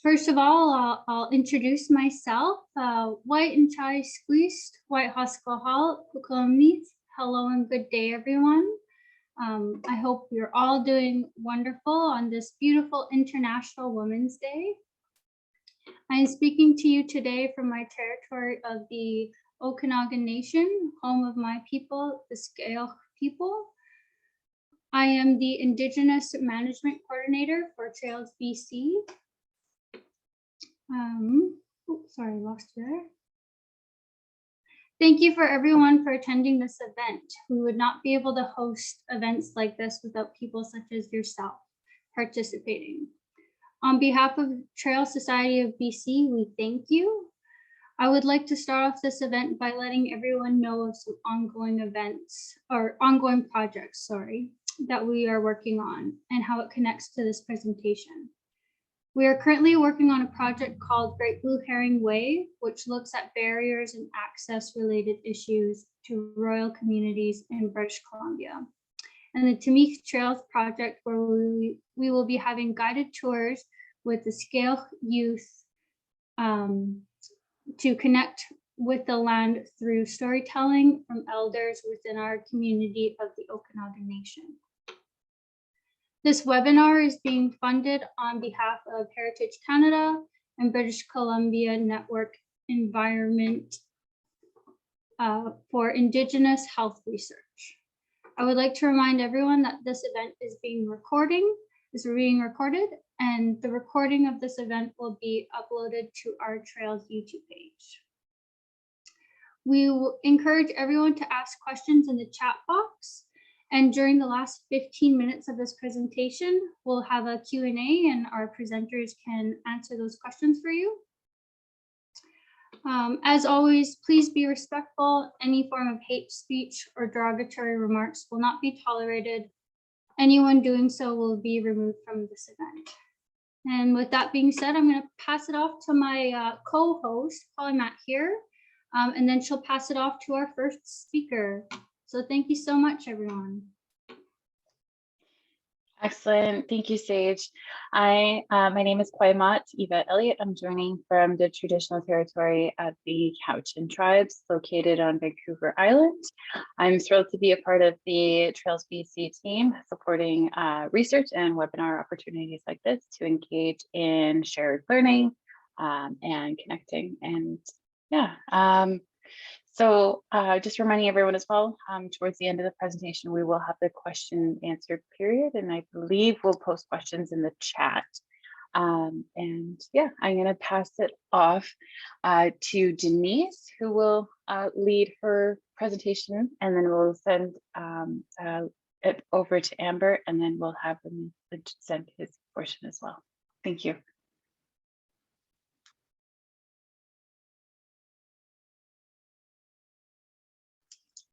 First of all, I'll introduce myself. White and Chai Squeezed, White Hoskahal, hello and good day, everyone. I hope you're all doing wonderful on this beautiful International Women's Day. I am speaking to you today from my territory of the Okanagan Nation, home of my people, the sqilxw people. I am the Indigenous Management Coordinator for Trails BC. Sorry, lost you there. Thank you for everyone for attending this event. We would not be able to host events like this without people such as yourself participating. On behalf of Trail Society of BC, we thank you. I would like to start off this event by letting everyone know of some ongoing events or ongoing projects, that we are working on and how it connects to this presentation. We are currently working on a project called Great Blue Herring Way, which looks at barriers and access related issues to rural communities in British Columbia. And the Teetl'it Trails project, where we will be having guided tours with the sqilxw youth to connect with the land through storytelling from elders within our community of the Okanagan Nation. This webinar is being funded on behalf of Heritage Canada and British Columbia Network Environment for Indigenous Health Research. I would like to remind everyone that this event is being recorded, and the recording of this event will be uploaded to our Trails YouTube page. We will encourage everyone to ask questions in the chat box. And during the last 15 minutes of this presentation, we'll have a Q&A and our presenters can answer those questions for you. As always, please be respectful. Any form of hate speech or derogatory remarks will not be tolerated. Anyone doing so will be removed from this event. And with that being said, I'm going to pass it off to my co-host, Polly Matt here, and then she'll pass it off to our first speaker. So thank you so much, everyone. Excellent. Thank you, Sage. My name is Kwaimat Eva Elliott. I'm joining from the traditional territory of the Gwich'in tribes located on Vancouver Island. I'm thrilled to be a part of the Trails BC team supporting research and webinar opportunities like this to engage in shared learning and connecting. And yeah. So just reminding everyone as well, towards the end of the presentation, we will have the question and answer period, and I believe we'll post questions in the chat. And yeah, I'm going to pass it off to Denise, who will lead her presentation, and then we'll send it over to Amber, and then we'll have him send his portion as well. Thank you.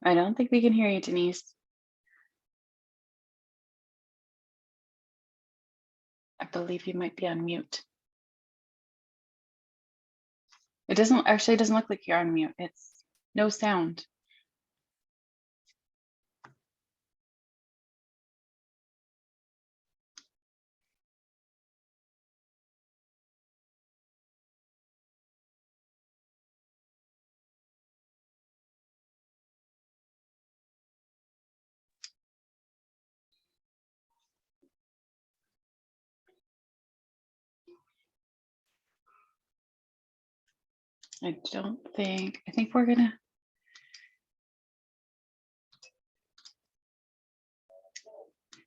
I don't think we can hear you, Denise. I believe you might be on mute. It doesn't look like you're on mute. It's no sound. I think we're gonna.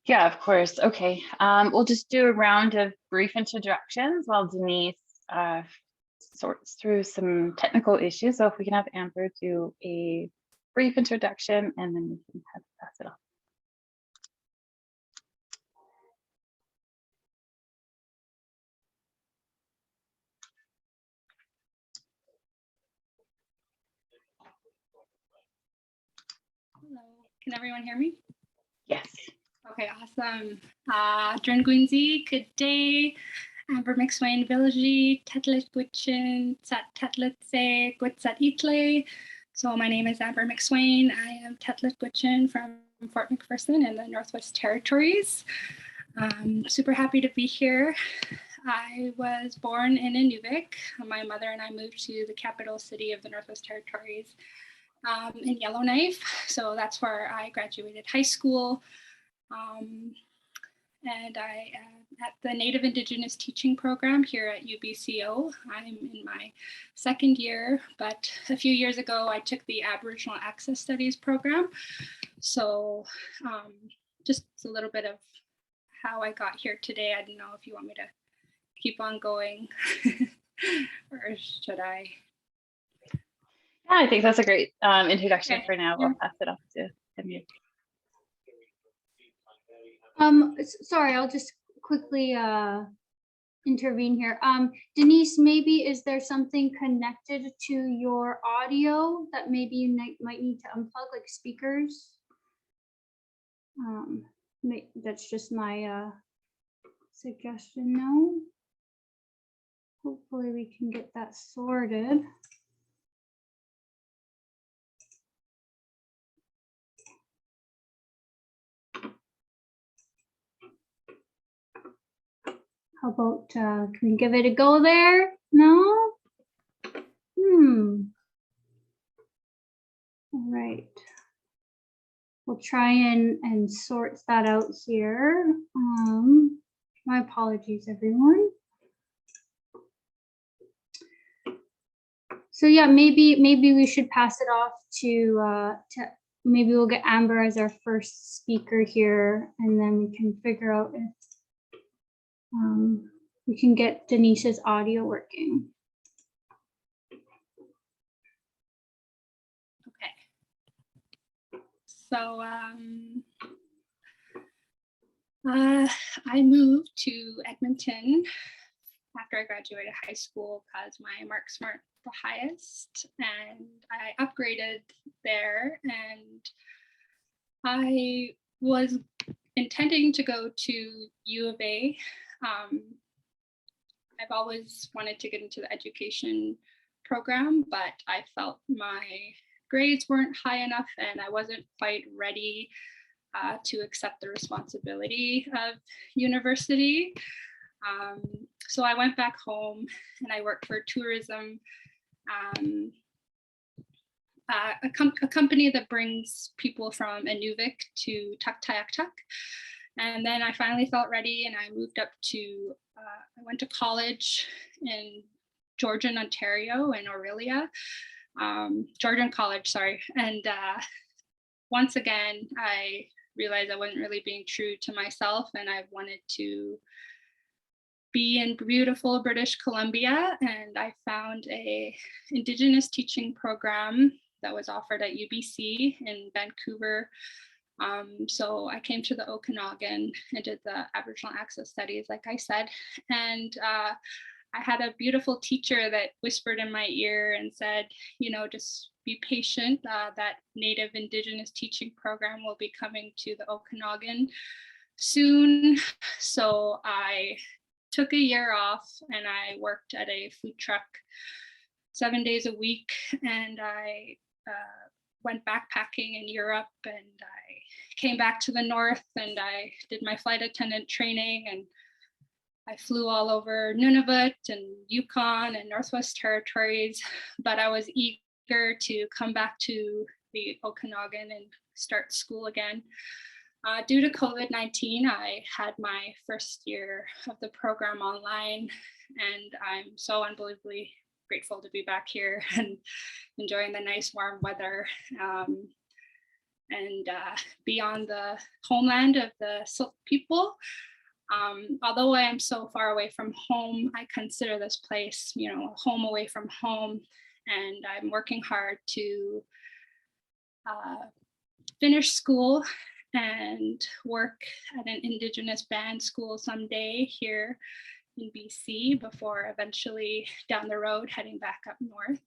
Yeah, of course. Okay. We'll just do a round of brief introductions while Denise sorts through some technical issues. So if we can have Amber do a brief introduction and then we can pass it off. Hello, can everyone hear me? Yes. Okay, awesome. Drenguinzi, good day. Amber McSwain-Chitzeh, Teetl'it Gwich'in, Teel'it Zheh, Itle. So my name is Amber McSwain. I am Teetl'it Gwich'in from Fort McPherson in the Northwest Territories. Super happy to be here. I was born in Inuvik. My mother and I moved to the capital city of the Northwest Territories in Yellowknife. So that's where I graduated high school. And I am at the Native Indigenous teaching program here at UBCO. I'm in my second year, but a few years ago, I took the Aboriginal Access Studies program. So just a little bit of how I got here today. I don't know if you want me to keep on going or should I? Yeah, I think that's a great introduction Okay. for now. We'll pass it off to you. Sorry, I'll just quickly intervene here. Denise, maybe is there something connected to your audio that maybe you might need to unplug, like speakers? That's just my suggestion. No. Hopefully we can get that sorted. How about, can we give it a go there? No? All right. We'll try and sort that out here. My apologies, everyone. So yeah, maybe we should pass it off to maybe we'll get Amber as our first speaker here, and then we can figure out if we can get Denise's audio working. Okay. So I moved to Edmonton after I graduated high school because my marks weren't the highest, and I upgraded there, and I was intending to go to U of A. I've always wanted to get into the education program, but I felt my grades weren't high enough and I wasn't quite ready to accept the responsibility of university. So I went back home and I worked for tourism, a company that brings people from Inuvik to Tuktoyaktuk. And then I finally felt ready and I moved up to, I went to college in Georgian, Ontario in Orillia, Georgian College, sorry. And once again, I realized I wasn't really being true to myself and I wanted to be in beautiful British Columbia. And I found a Indigenous teaching program that was offered at UBC in Vancouver. So I came to the Okanagan and did the Aboriginal Access Studies, like I said, and I had a beautiful teacher that whispered in my ear and said, you know, just be patient, that Native Indigenous teaching program will be coming to the Okanagan soon. So I took a year off and I worked at a food truck 7 days a week, and I went backpacking in Europe, and I came back to the north and I did my flight attendant training, and I flew all over Nunavut and Yukon and Northwest Territories, but I was eager to come back to the Okanagan and start school again. Due to COVID-19, I had my first year of the program online, and I'm so unbelievably grateful to be back here and enjoying the nice warm weather and be on the homeland of the Sylix people. Although I am so far away from home, I consider this place, you know, a home away from home, and I'm working hard to finish school and work at an Indigenous band school someday here in BC before eventually down the road heading back up north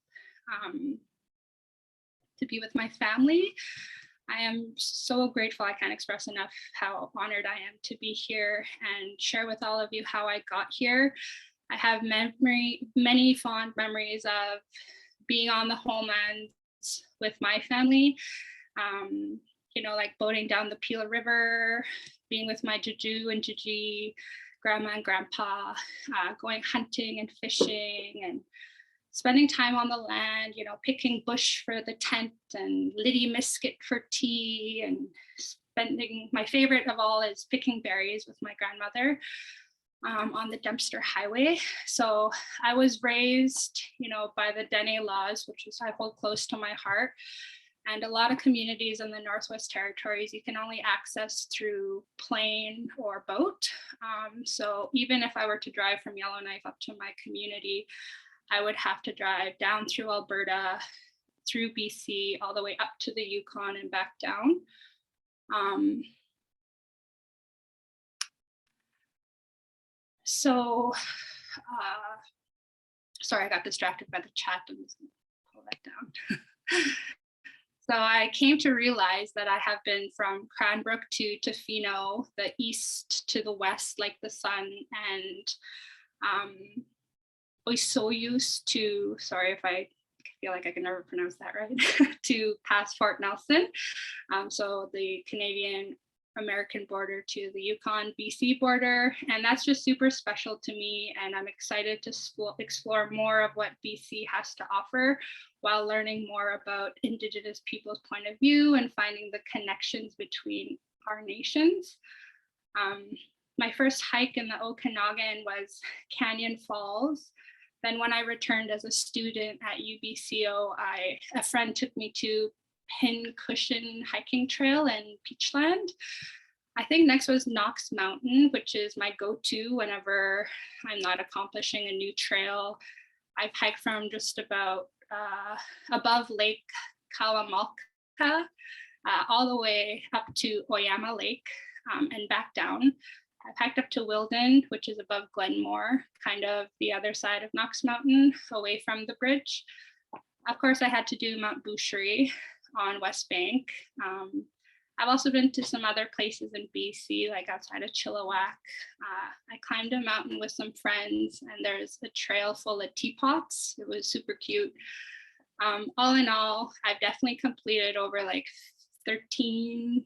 to be with my family. I am so grateful. I can't express enough how honored I am to be here and share with all of you how I got here. I have many fond memories of being on the homeland with my family. You know, like boating down the Peel River, being with my Juju and Gigi, grandma and grandpa, going hunting and fishing and spending time on the land, you know, picking bush for the tent and liddy misket for tea, and spending, my favorite of all is picking berries with my grandmother on the Dempster Highway. So I was raised, you know, by the Dene laws, which is I hold close to my heart. And a lot of communities in the Northwest Territories, you can only access through plane or boat. So even if I were to drive from Yellowknife up to my community, I would have to drive down through Alberta, through BC, all the way up to the Yukon and back down. Sorry, I got distracted by the chat. I'm just gonna pull that down. So I came to realize that I have been from Cranbrook to Tofino, the east to the west, like the sun, and was so used to, sorry if I feel like I can never pronounce that right, to past Fort Nelson. So the Canadian American border to the Yukon BC border. And that's just super special to me. And I'm excited to explore more of what BC has to offer while learning more about Indigenous people's point of view and finding the connections between our nations. My first hike in the Okanagan was Canyon Falls. Then when I returned as a student at UBCO, a friend took me to Penticton hiking trail in Peachland. I think next was Knox Mountain, which is my go-to whenever I'm not accomplishing a new trail. I've hiked from just about above Lake Kalamalka all the way up to Oyama Lake and back down. I've hiked up to Wilden, which is above Glenmore, kind of the other side of Knox Mountain, away from the bridge. Of course, I had to do Mount Boucherie on West Bank. I've also been to some other places in BC, like outside of Chilliwack. I climbed a mountain with some friends, and there's a trail full of teapots. It was super cute. All in all, I've definitely completed over like 13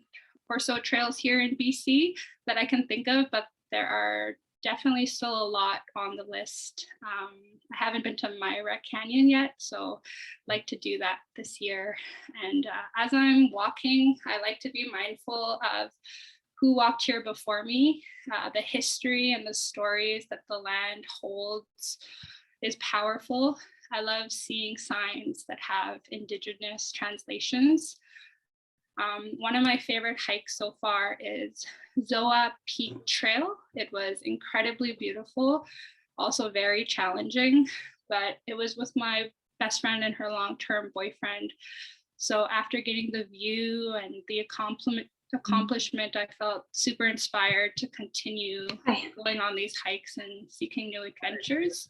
or so trails here in BC that I can think of, but there are definitely still a lot on the list. I haven't been to Myra Canyon yet, so I'd like to do that this year. And as I'm walking, I like to be mindful of who walked here before me. The history and the stories that the land holds is powerful. I love seeing signs that have Indigenous translations. One of my favorite hikes so far is Zoa Peak Trail. It was incredibly beautiful, also very challenging, but it was with my best friend and her long-term boyfriend. So after getting the view and the accomplishment, I felt super inspired to continue going on these hikes and seeking new adventures.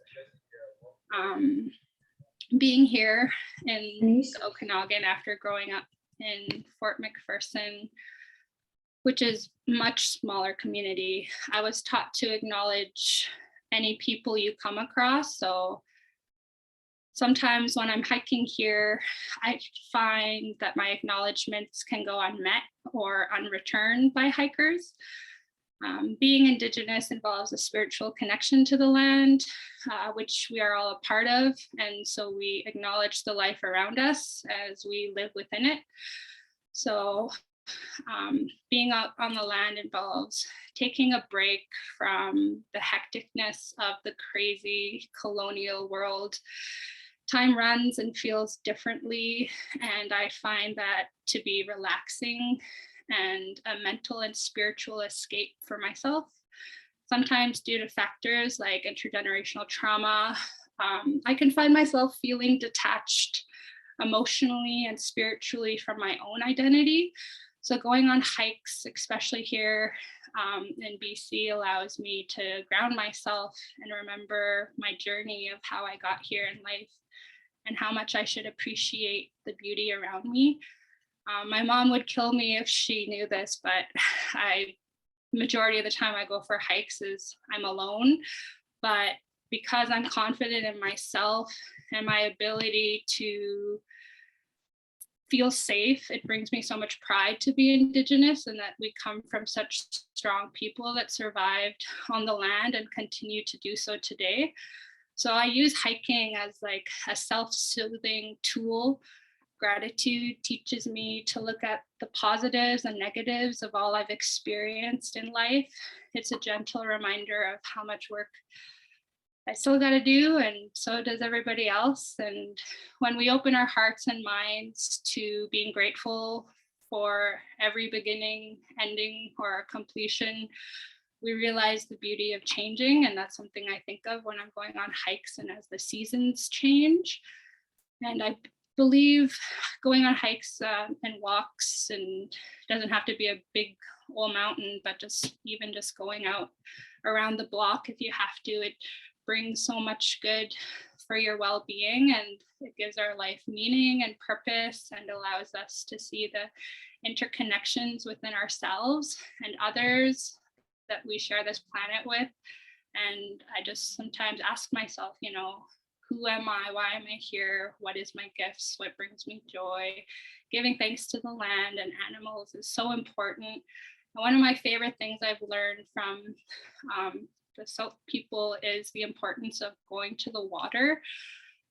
Being here in the Okanagan after growing up in Fort McPherson, which is much smaller community, I was taught to acknowledge any people you come across. So sometimes when I'm hiking here, I find that my acknowledgements can go unmet or unreturned by hikers. Being Indigenous involves a spiritual connection to the land, which we are all a part of. And so we acknowledge the life around us as we live within it. So being out on the land involves taking a break from the hecticness of the crazy colonial world. Time runs and feels differently, and I find that to be relaxing and a mental and spiritual escape for myself. Sometimes due to factors like intergenerational trauma, I can find myself feeling detached emotionally and spiritually from my own identity. So going on hikes, especially here in BC, allows me to ground myself and remember my journey of how I got here in life and how much I should appreciate the beauty around me. My mom would kill me if she knew this, but majority of the time I go for hikes is I'm alone. But because I'm confident in myself and my ability to feel safe. It brings me so much pride to be Indigenous and that we come from such strong people that survived on the land and continue to do so today. So I use hiking as like a self-soothing tool. Gratitude teaches me to look at the positives and negatives of all I've experienced in life. It's a gentle reminder of how much work I still got to do, and so does everybody else. And when we open our hearts and minds to being grateful for every beginning, ending, or completion, we realize the beauty of changing. And that's something I think of when I'm going on hikes and as the seasons change. And I believe going on hikes and walks, and doesn't have to be a big old mountain, but even just going out around the block if you have to, it brings so much good for your well-being, and it gives our life meaning and purpose and allows us to see the interconnections within ourselves and others that we share this planet with. And I just sometimes ask myself, you know, who am I? Why am I here? What is my gifts? What brings me joy? Giving thanks to the land and animals is so important. And one of my favorite things I've learned from the South people is the importance of going to the water.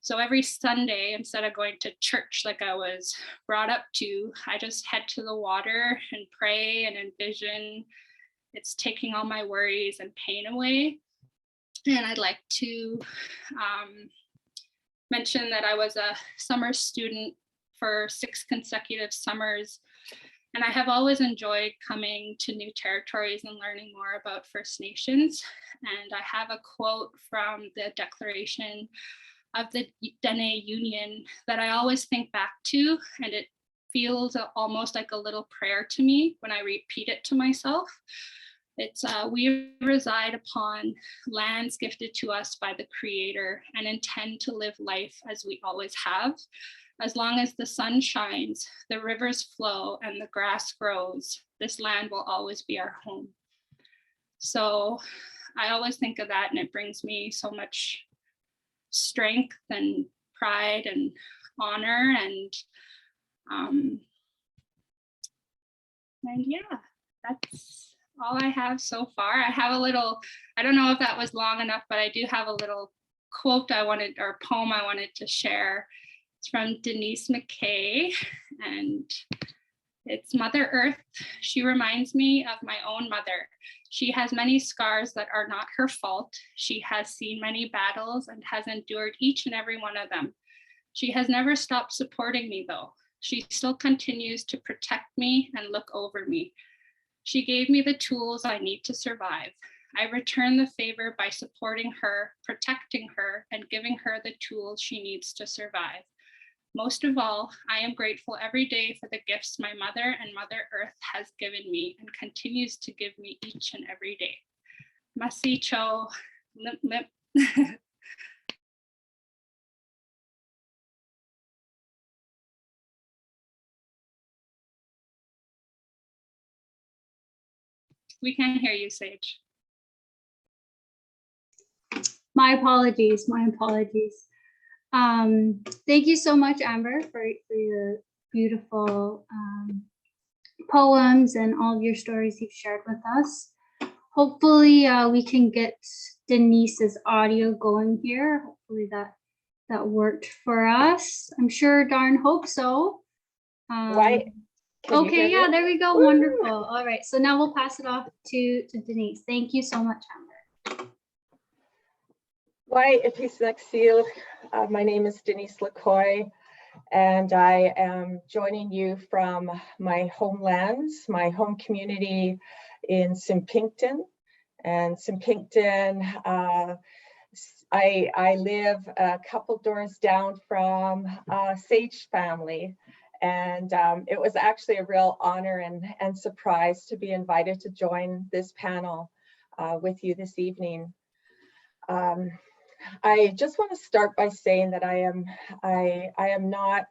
So every Sunday, instead of going to church like I was brought up to, I just head to the water and pray and envision it's taking all my worries and pain away. And I'd like to mention that I was a summer student for 6 consecutive summers. And I have always enjoyed coming to new territories and learning more about First Nations. And I have a quote from the Declaration of the Dene Union that I always think back to, and it feels almost like a little prayer to me when I repeat it to myself. It's we reside upon lands gifted to us by the Creator and intend to live life as we always have. As long as the sun shines, the rivers flow, and the grass grows, this land will always be our home. So I always think of that, and it brings me so much strength and pride and honor. And yeah, that's all I have so far. I have a little, I don't know if that was long enough, but I do have a little quote or poem I wanted to share. It's from Denise Lecoy, and it's Mother Earth. She reminds me of my own mother. She has many scars that are not her fault. She has seen many battles and has endured each and every one of them. She has never stopped supporting me though. She still continues to protect me and look over me. She gave me the tools I need to survive. I return the favor by supporting her, protecting her, and giving her the tools she needs to survive. Most of all, I am grateful every day for the gifts my mother and Mother Earth has given me and continues to give me each and every day. Masi cho, lip lip. We can't hear you, Sage. My apologies, my apologies. Thank you so much, Amber, for your beautiful poems and all of your stories you've shared with us. Hopefully we can get Denise's audio going here. Hopefully that worked for us. I'm sure, darn hope so. Right. Okay, yeah, there we go. Woo! Wonderful. All right, so now we'll pass it off to Denise. Thank you so much, Amber. Why, sqilxŭ. My name is Denise Lecoy, and I am joining you from my homelands, my home community in Penticton. And Penticton, I live a couple doors down from Sage family. And it was actually a real honor and surprise to be invited to join this panel with you this evening. I just want to start by saying that I am not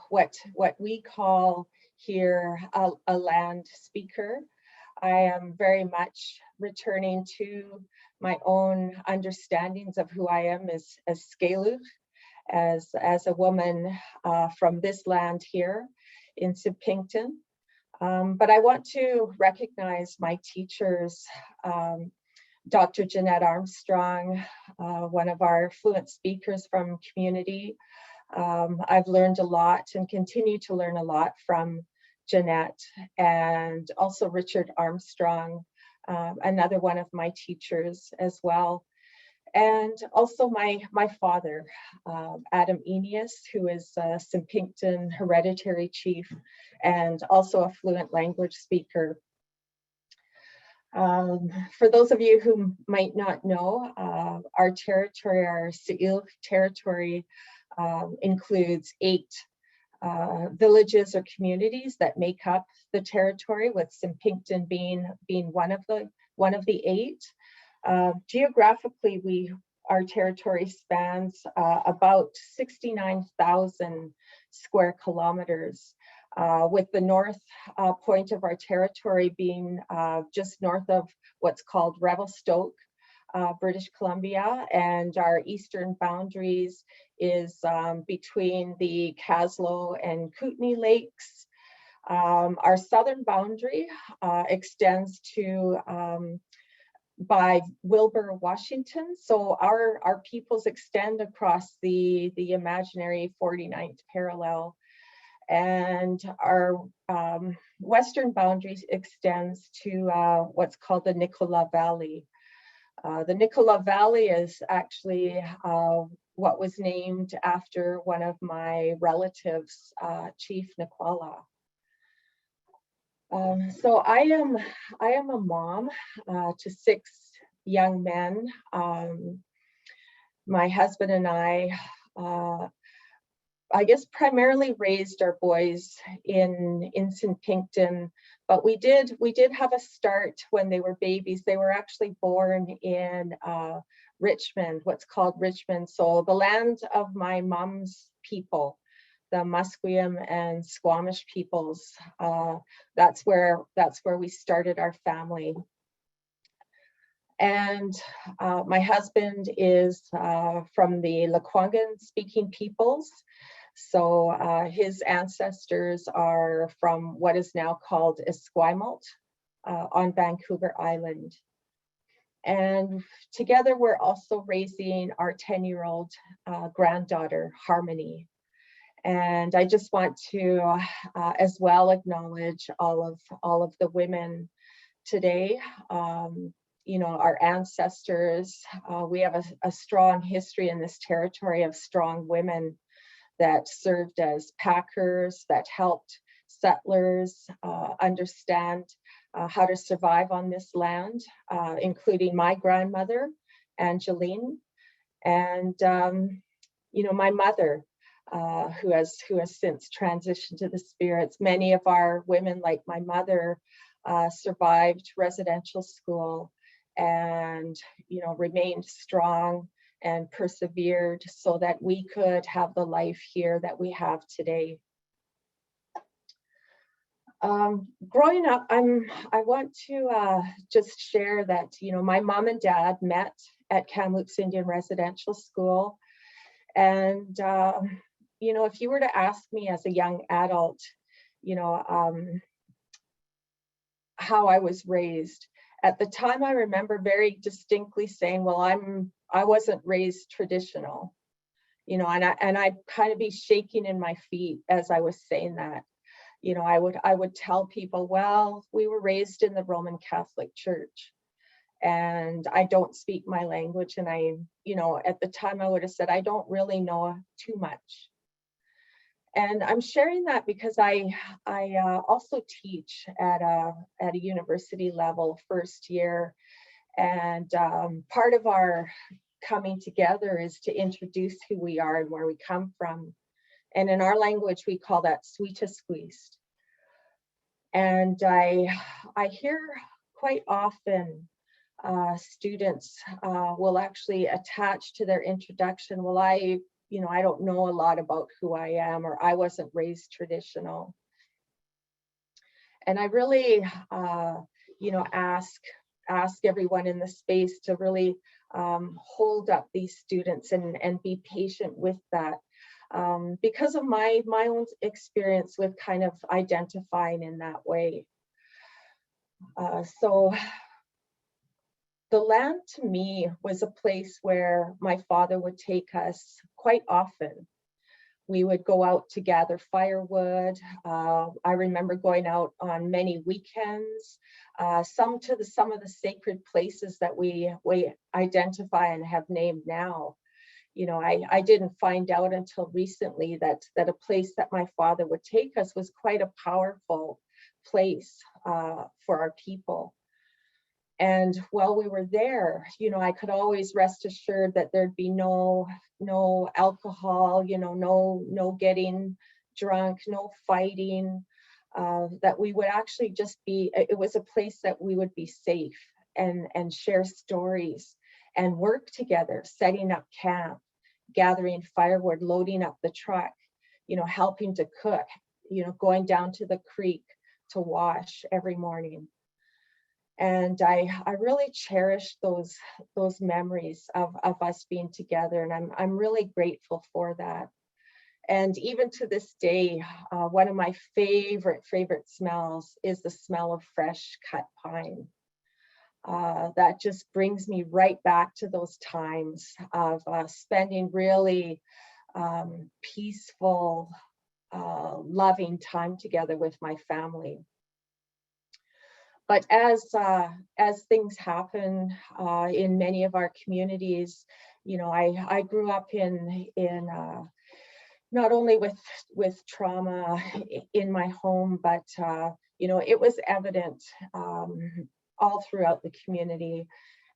what we call here a land speaker. I am very much returning to my own understandings of who I am as sqilxŭ. as a woman from this land here in Penticton. But I want to recognize my teachers, Dr. Jeanette Armstrong, one of our fluent speakers from community. I've learned a lot and continue to learn a lot from Jeanette, and also Richard Armstrong, another one of my teachers as well. And also my father, Adam Eneas, who is a Penticton Hereditary Chief and also a fluent language speaker. For those of you who might not know, our territory, our sqilxw territory, includes 8 villages or communities that make up the territory, with Penticton being one of the 8. Geographically, our territory spans about 69,000 square kilometers, with the north point of our territory being just north of what's called Revelstoke, British Columbia, and our eastern boundaries is between the Kaslo and Kootenay Lakes. Our southern boundary extends to by Wilbur, Washington. So our peoples extend across the imaginary 49th parallel. And our western boundary extends to what's called the Nicola Valley. The Nicola Valley is actually what was named after one of my relatives, Chief Nicola. So I am a mom to 6 young men. My husband and I guess primarily raised our boys in Penticton, but we did have a start when they were babies. They were actually born in Richmond, what's called Richmond. So the land of my mom's people, the Musqueam and Squamish peoples. That's where we started our family. And my husband is from the Lekwungen speaking peoples. So his ancestors are from what is now called Esquimalt on Vancouver Island. And together we're also raising our 10-year-old granddaughter, Harmony. And I just want to as well acknowledge all of the women today. You know, our ancestors, we have a strong history in this territory of strong women that served as packers, that helped settlers understand how to survive on this land, including my grandmother, Angeline, and you know, my mother, who has since transitioned to the spirits. Many of our women, like my mother, survived residential school and, you know, remained strong and persevered so that we could have the life here that we have today. Growing up, I want to just share that, you know, my mom and dad met at Kamloops Indian Residential School. And, you know, if you were to ask me as a young adult, you know, how I was raised, at the time I remember very distinctly saying, well, I wasn't raised traditional, you know, and I'd kind of be shaking in my feet as I was saying that. You know, I would tell people, well, we were raised in the Roman Catholic Church and I don't speak my language. And I, you know, at the time I would have said, I don't really know too much. And I'm sharing that because I also teach at a university level, first year. And part of our coming together is to introduce who we are and where we come from. And in our language, we call that sqilxŭ. And I hear quite often students will actually attach to their introduction, well, I don't know a lot about who I am, or I wasn't raised traditional. And I really, you know, ask everyone in the space to really hold up these students and be patient with that. Because of my own experience with kind of identifying in that way. So the land to me was a place where my father would take us quite often. We would go out to gather firewood. I remember going out on many weekends, some of the sacred places that we identify and have named now. You know, I didn't find out until recently that a place that my father would take us was quite a powerful place for our people. And while we were there, you know, I could always rest assured that there'd be no alcohol, you know, no getting drunk, no fighting, that we would actually just be, it was a place that we would be safe and share stories and work together, setting up camp, gathering firewood, loading up the truck, you know, helping to cook, you know, going down to the creek to wash every morning. And I really cherish those memories of us being together, and I'm really grateful for that. And even to this day, one of my favorite smells is the smell of fresh cut pine. That just brings me right back to those times of spending really peaceful, loving time together with my family. But as things happen in many of our communities, you know, I grew up in not only with trauma in my home, but you know, it was evident all throughout the community,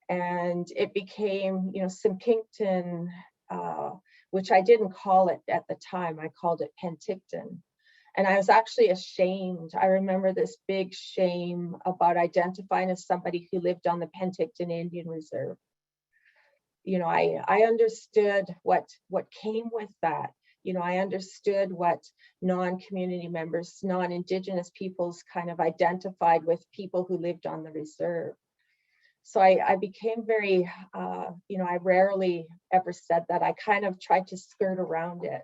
and it became, you know, snpinktn, which I didn't call it at the time. I called it Penticton. And I was actually ashamed. I remember this big shame about identifying as somebody who lived on the Penticton Indian Reserve. You know, I understood what came with that. You know, I understood what non-community members, non-Indigenous peoples kind of identified with people who lived on the reserve. So I became very, you know, I rarely ever said that. I kind of tried to skirt around it.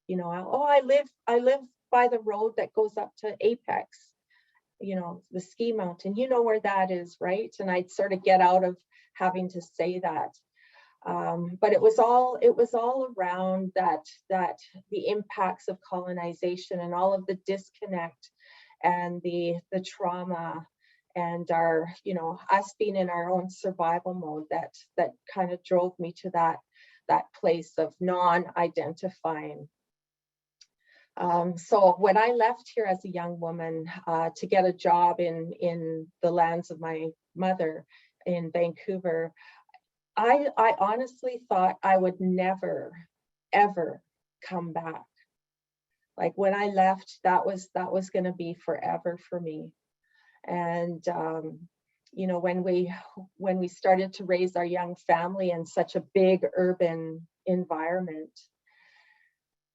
You know, I live by the road that goes up to Apex, you know, the ski mountain, you know where that is, right? And I'd sort of get out of having to say that. But it was all around that the impacts of colonization and all of the disconnect and the trauma and our, you know, us being in our own survival mode that kind of drove me to that place of non-identifying. So when I left here as a young woman to get a job in the lands of my mother in Vancouver, I honestly thought I would never, ever come back. Like when I left, that was going to be forever for me. And you know, when we started to raise our young family in such a big urban environment,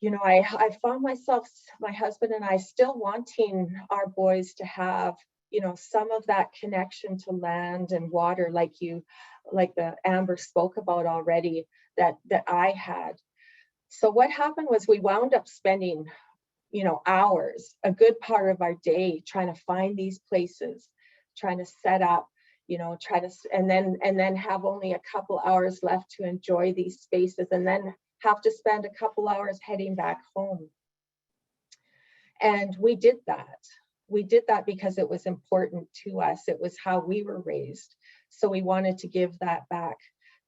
you know, I found myself, my husband and I, still wanting our boys to have, you know, some of that connection to land and water, like the Amber spoke about already, that I had. So what happened was we wound up spending, you know, hours, a good part of our day, trying to find these places, trying to set up, you know, and then have only a couple hours left to enjoy these spaces, and then have to spend a couple hours heading back home. And we did that. We did that because it was important to us. It was how we were raised. So we wanted to give that back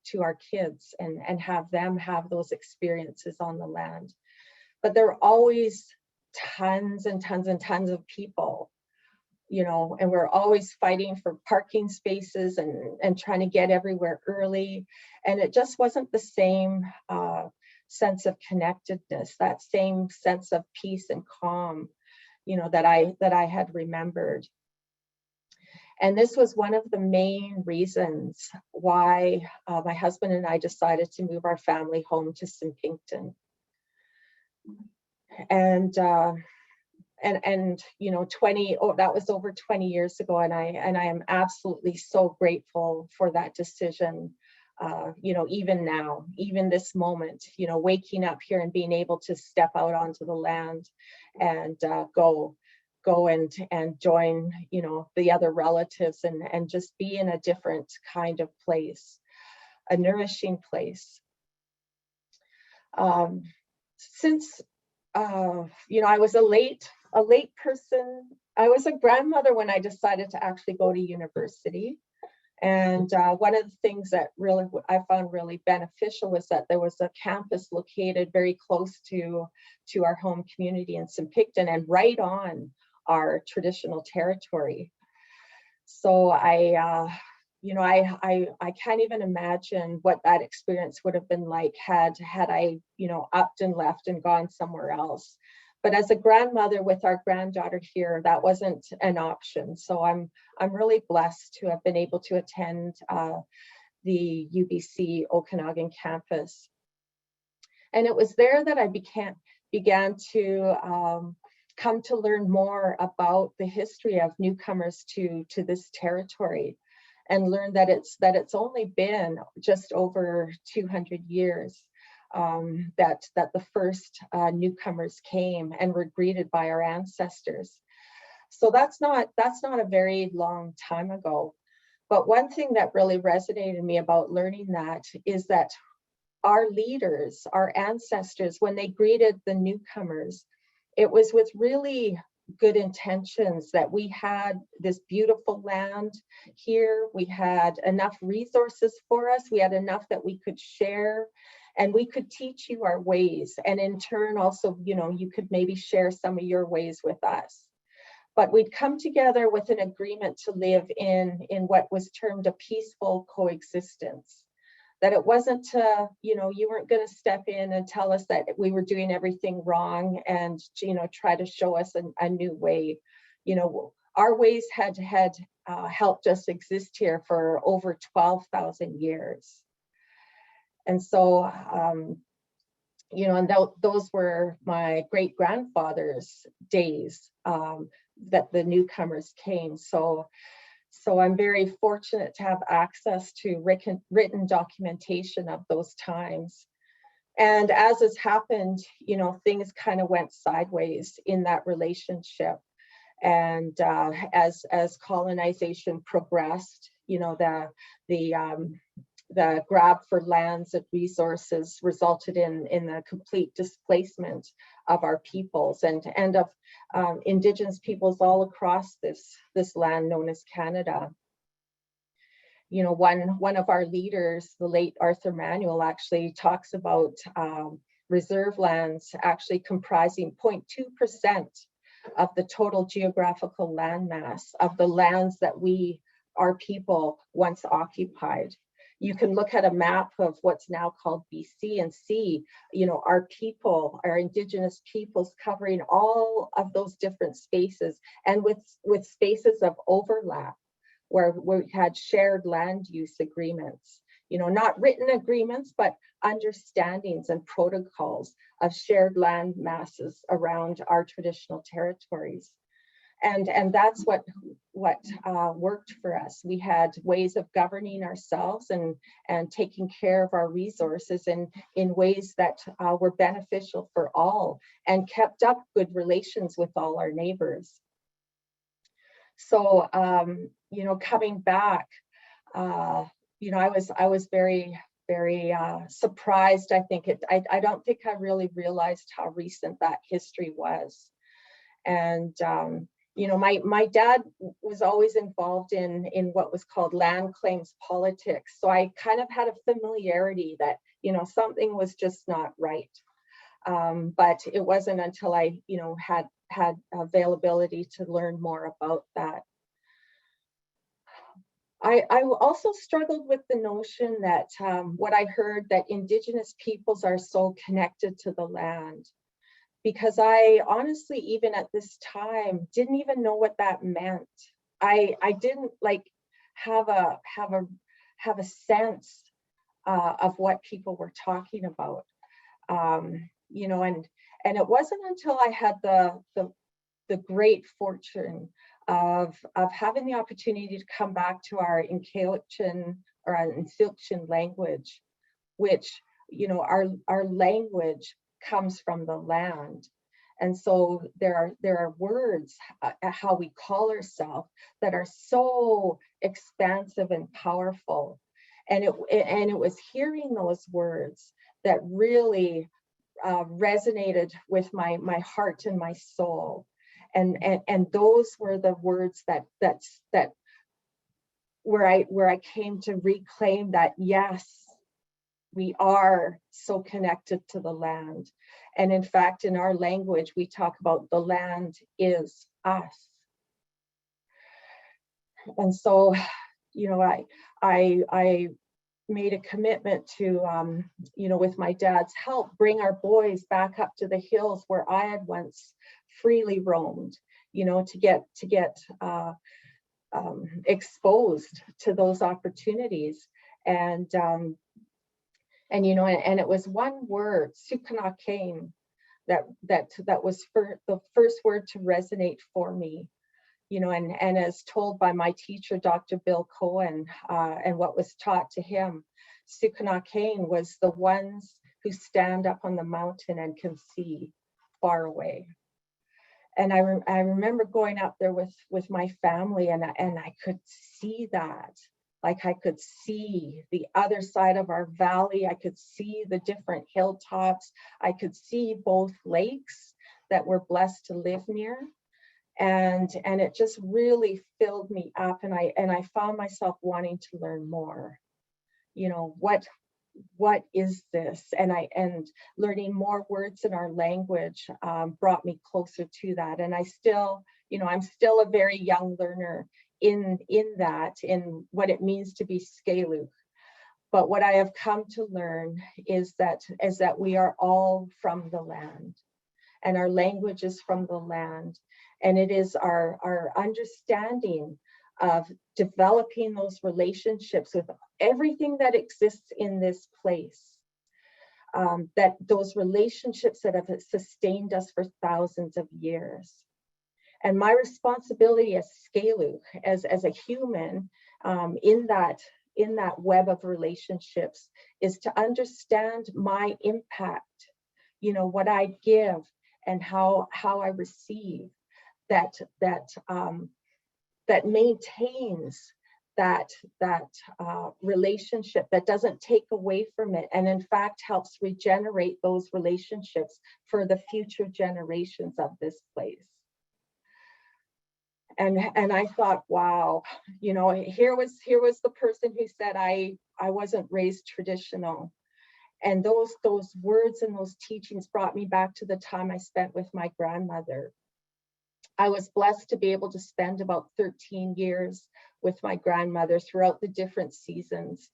to our kids and have them have those experiences on the land. But there were always tons and tons and tons of people, you know, and we're always fighting for parking spaces and trying to get everywhere early. And it just wasn't the same sense of connectedness, that same sense of peace and calm, you know, that I had remembered. And this was one of the main reasons why my husband and I decided to move our family home to snpinktn. And you know, that was over 20 years ago, and I am absolutely so grateful for that decision. you know, even now, even this moment, you know, waking up here and being able to step out onto the land and go and join, you know, the other relatives and just be in a different kind of place, a nourishing place. Since, you know, I was a late person. I was a grandmother when I decided to actually go to university. And one of the things that really I found really beneficial was that there was a campus located very close to our home community in Penticton and right on our traditional territory. So you know, I can't even imagine what that experience would have been like had I, you know, upped and left and gone somewhere else. But as a grandmother with our granddaughter here, that wasn't an option. So I'm really blessed to have been able to attend the UBC Okanagan campus. And it was there that I began to come to learn more about the history of newcomers to this territory, and learn that it's only been just over 200 years that the first newcomers came and were greeted by our ancestors. So that's not a very long time ago. But one thing that really resonated me about learning that is that our leaders, our ancestors, when they greeted the newcomers, it was with really good intentions, that we had this beautiful land here. We had enough resources for us. We had enough that we could share, and we could teach you our ways. And in turn, also, you know, you could maybe share some of your ways with us. But we'd come together with an agreement to live in what was termed a peaceful coexistence. That it wasn't, you know, you weren't going to step in and tell us that we were doing everything wrong and, you know, try to show us a new way. You know, our ways had helped us exist here for over 12,000 years. And so, you know, and those were my great grandfather's days that the newcomers came. So I'm very fortunate to have access to written documentation of those times. And as has happened, you know, things kind of went sideways in that relationship. And as colonization progressed, you know, the grab for lands and resources resulted in the complete displacement of our peoples and of Indigenous peoples all across this land known as Canada. You know, one of our leaders, the late Arthur Manuel, actually talks about reserve lands actually comprising 0.2% of the total geographical landmass of the lands that our people once occupied. You can look at a map of what's now called BC and see, you know, our people, our Indigenous peoples covering all of those different spaces, and with spaces of overlap where we had shared land use agreements, you know, not written agreements, but understandings and protocols of shared land masses around our traditional territories. And that's what worked for us. We had ways of governing ourselves and taking care of our resources in ways that were beneficial for all, and kept up good relations with all our neighbors. So, you know, coming back, you know, I was very, very surprised. I think I don't think I really realized how recent that history was. And you know, my dad was always involved in what was called land claims politics. So I kind of had a familiarity that, you know, something was just not right. But it wasn't until I, you know, had availability to learn more about that. I also struggled with the notion that what I heard, that Indigenous peoples are so connected to the land. Because I honestly, even at this time, didn't even know what that meant. I didn't like have a sense of what people were talking about, you know, and it wasn't until I had the great fortune of having the opportunity to come back to our sqilxw or an Sylix language, which, you know, our language comes from the land. And so there are words, how we call ourselves, that are so expansive and powerful. And it was hearing those words that really resonated with my heart and my soul. And those were the words that where I came to reclaim that, yes, we are so connected to the land. And in fact, in our language, we talk about the land is us. And so, you know, I made a commitment to, you know, with my dad's help, bring our boys back up to the hills where I had once freely roamed, you know, to get exposed to those opportunities. And you know, and it was one word, sqilxŭ, that was the first word to resonate for me, you know, and as told by my teacher, Dr. Bill Cohen, and what was taught to him, sqilxŭ was the ones who stand up on the mountain and can see far away. And I remember going up there with my family, and I could see that. Like, I could see the other side of our valley. I could see the different hilltops. I could see both lakes that we're blessed to live near. And it just really filled me up. And I found myself wanting to learn more. You know, what is this? And learning more words in our language brought me closer to that. And I still, you know, I'm still a very young learner in what it means to be sqilxŭ. But what I have come to learn is that we are all from the land, and our language is from the land. And it is our understanding of developing those relationships with everything that exists in this place, that those relationships that have sustained us for thousands of years. And my responsibility as sqilxŭ, as a human, in that web of relationships, is to understand my impact, you know, what I give and how I receive, that maintains that relationship, that doesn't take away from it, and in fact helps regenerate those relationships for the future generations of this place. And I thought, wow, you know, here was the person who said I wasn't raised traditional. And those words and those teachings brought me back to the time I spent with my grandmother. I was blessed to be able to spend about 13 years with my grandmother throughout the different seasons,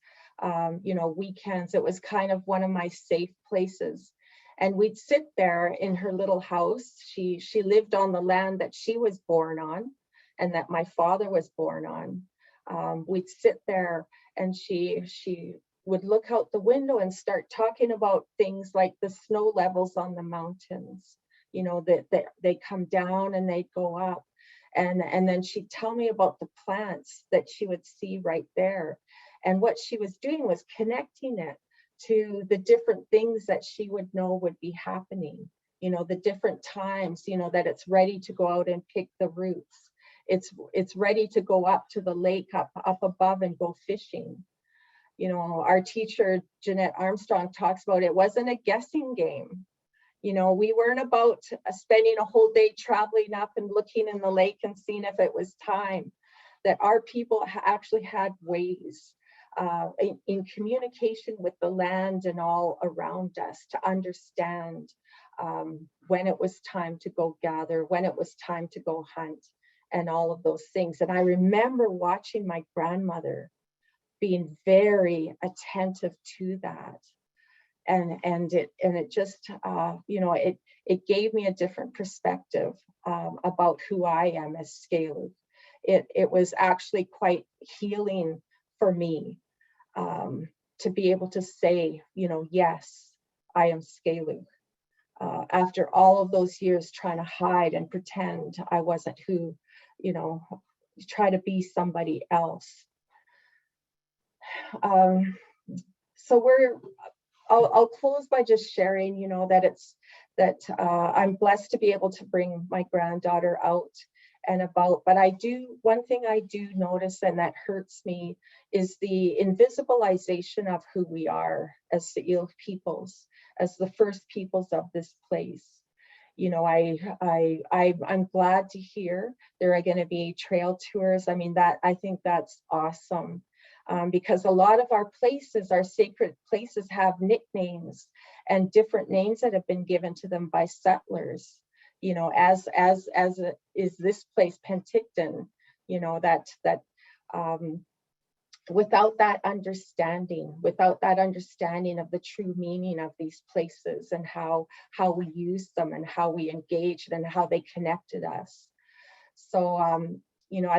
you know, weekends. It was kind of one of my safe places. And we'd sit there in her little house. She lived on the land that she was born on and that my father was born on. We'd sit there, and she would look out the window and start talking about things like the snow levels on the mountains, you know, that they come down and they go up. And then she'd tell me about the plants that she would see right there. And what she was doing was connecting it to the different things that she would know would be happening, you know, the different times, you know, that it's ready to go out and pick the roots. It's ready to go up to the lake up above and go fishing. You know, our teacher, Jeanette Armstrong, talks about it wasn't a guessing game. You know, we weren't about spending a whole day traveling up and looking in the lake and seeing if it was time. That our people actually had ways in communication with the land and all around us to understand when it was time to go gather, when it was time to go hunt, and all of those things. And I remember watching my grandmother being very attentive to that. And it just, you know, it gave me a different perspective about who I am as sqilxŭ. It was actually quite healing for me to be able to say, you know, yes, I am sqilxŭ. After all of those years trying to hide and pretend I wasn't who, you know, try to be somebody else. so I'll close by just sharing, you know, that I'm blessed to be able to bring my granddaughter out and about. But one thing I do notice, and that hurts me, is the invisibilization of who we are as Sqilx peoples, as the first peoples of this place. You know, I'm glad to hear there are going to be trail tours. I mean, I think that's awesome. Because a lot of our places, our sacred places, have nicknames and different names that have been given to them by settlers. You know, as is this place, Penticton. You know, that without that understanding of the true meaning of these places and how we use them and how we engaged and how they connected us. So you know,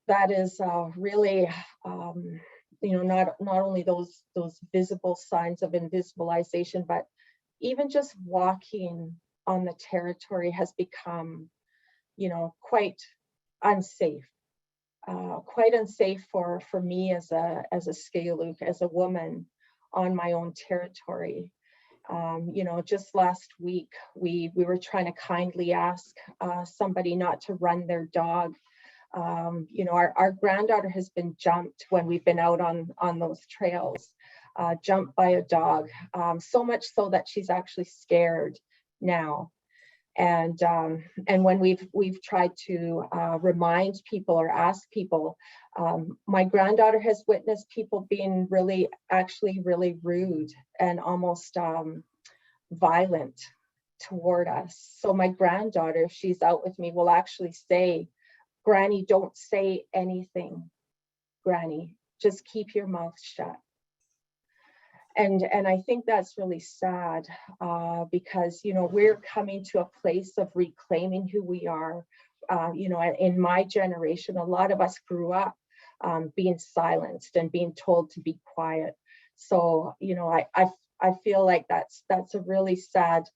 that is really, you know, not only those visible signs of invisibilization, but even just walking on the territory has become, you know, quite unsafe for me as a sqilxw, as a woman on my own territory. You know, just last week we were trying to kindly ask somebody not to run their dog. You know, our granddaughter has been jumped when we've been out on those trails, jumped by a dog, so much so that she's actually scared now. And when we've tried to remind people or ask people, my granddaughter has witnessed people being really rude and almost violent toward us. So my granddaughter, if she's out with me, will actually say, "Granny, don't say anything. Granny, just keep your mouth shut." And I think that's really sad because, you know, we're coming to a place of reclaiming who we are. You know, in my generation, a lot of us grew up being silenced and being told to be quiet. So, you know, I feel like that's a really sad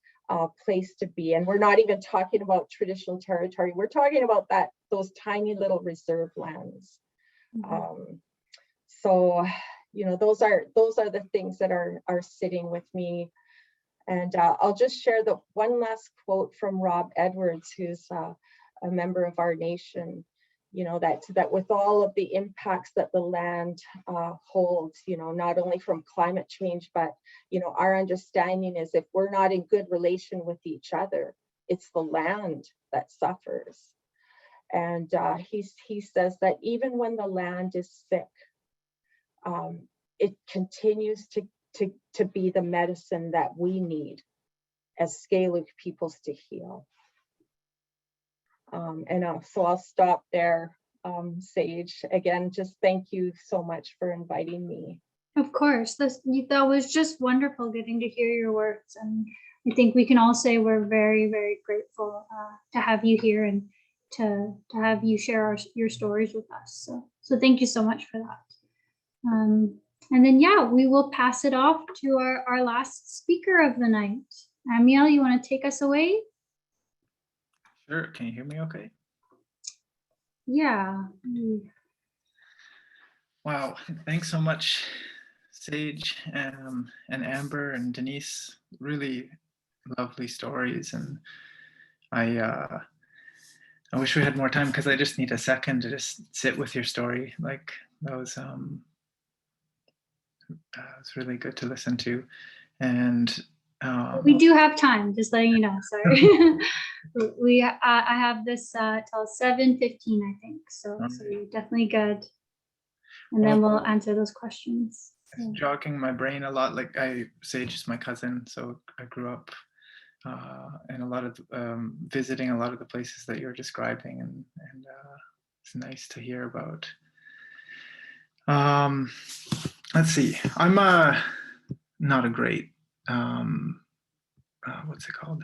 place to be. And we're not even talking about traditional territory. We're talking about those tiny little reserve lands. Mm-hmm. So, you know, those are the things that are sitting with me. And I'll just share the one last quote from Rob Edwards, who's a member of our nation. You know, that with all of the impacts that the land holds, you know, not only from climate change, but, you know, our understanding is if we're not in good relation with each other, it's the land that suffers. And he says that even when the land is sick, it continues to be the medicine that we need as sqilxw peoples to heal. So I'll stop there. Sage, again, just thank you so much for inviting me. Of course, that was just wonderful getting to hear your words, and I think we can all say we're very, very grateful to have you here and to have you share your stories with us. So thank you so much for that. And then, yeah, we will pass it off to our last speaker of the night. Amiel, you want to take us away? Sure. Can you hear me okay? Yeah. Wow. Thanks so much, Sage and Amber and Denise. Really lovely stories. And I wish we had more time because I just need a second to just sit with your story. Like that was it's really good to listen to. And we do have time, just letting you know. Sorry. I have this till 7:15, I think. So you're definitely good. And then we'll answer those questions. It's jogging my brain a lot. Like Sage is my cousin, so I grew up in a lot of visiting a lot of the places that you're describing, and it's nice to hear about. Let's see. I'm not a great what's it called?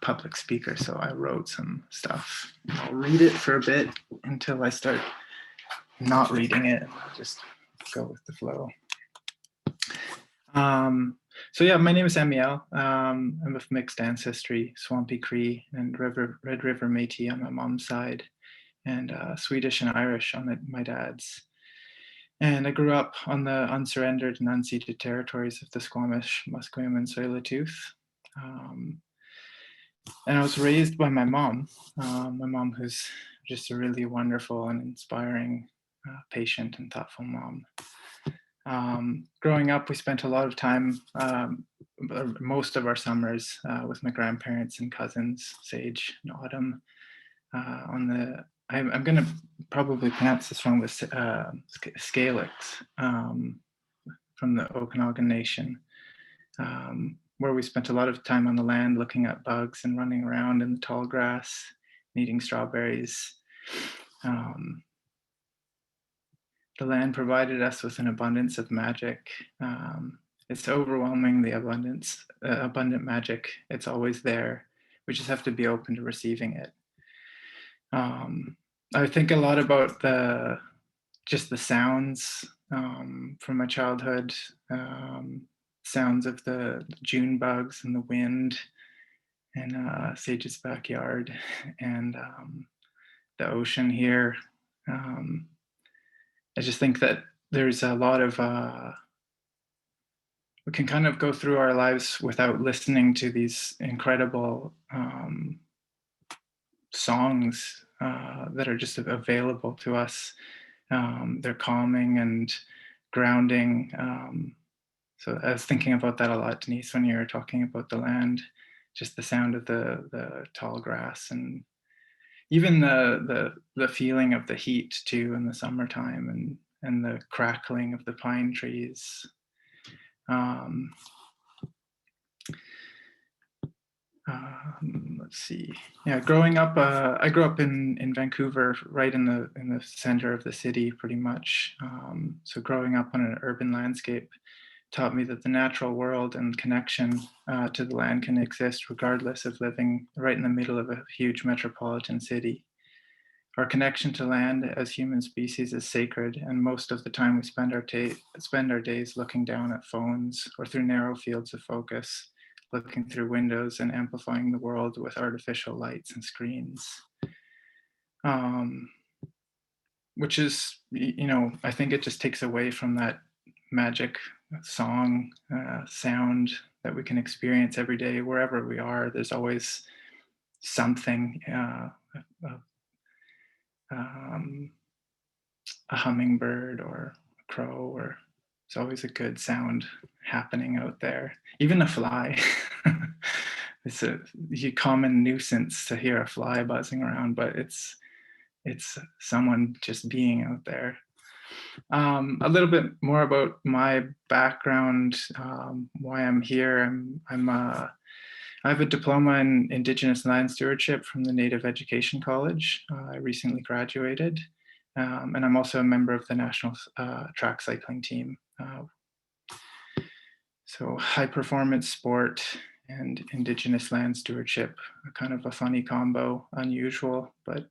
Public speaker. So I wrote some stuff. I'll read it for a bit until I start not reading it. I'll just go with the flow. So yeah, my name is Amiel. I'm of mixed ancestry, Swampy Cree and Red River Métis on my mom's side, and Swedish and Irish on my dad's. And I grew up on the unsurrendered and unceded territories of the Squamish, Musqueam, and Tsleil-Waututh. And I was raised by my mom who's just a really wonderful and inspiring, patient and thoughtful mom. Growing up, we spent a lot of time, most of our summers, with my grandparents and cousins, Sage and Autumn, on the, I'm going to probably pronounce this wrong, with Sqilxŭ, from the Okanagan Nation, where we spent a lot of time on the land looking at bugs and running around in the tall grass and eating strawberries. The land provided us with an abundance of magic. It's overwhelming, the abundant magic. It's always there. We just have to be open to receiving it. I think a lot about just the sounds from my childhood, sounds of the June bugs and the wind in Sage's backyard, and the ocean here. I just think that there's a lot of, we can kind of go through our lives without listening to these incredible songs that are just available to us. They're calming and grounding. So I was thinking about that a lot, Denise, when you were talking about the land, just the sound of the tall grass, and even the feeling of the heat too in the summertime, and the crackling of the pine trees. Let's see. Yeah, growing up, I grew up in Vancouver, right in the center of the city, pretty much. So growing up on an urban landscape taught me that the natural world and connection to the land can exist regardless of living right in the middle of a huge metropolitan city. Our connection to land as human species is sacred, and most of the time we spend our days looking down at phones or through narrow fields of focus, looking through windows and amplifying the world with artificial lights and screens. Which is, I think it just takes away from that magic song, sound that we can experience every day, wherever we are. There's always something, a hummingbird or a crow, or it's always a good sound happening out there. Even a fly. It's a common nuisance to hear a fly buzzing around, but it's someone just being out there. A little bit more about my background, why I'm here. I have a diploma in Indigenous land stewardship from the Native Education College. I recently graduated, and I'm also a member of the national track cycling team. So high performance sport and Indigenous land stewardship, kind of a funny combo, unusual, but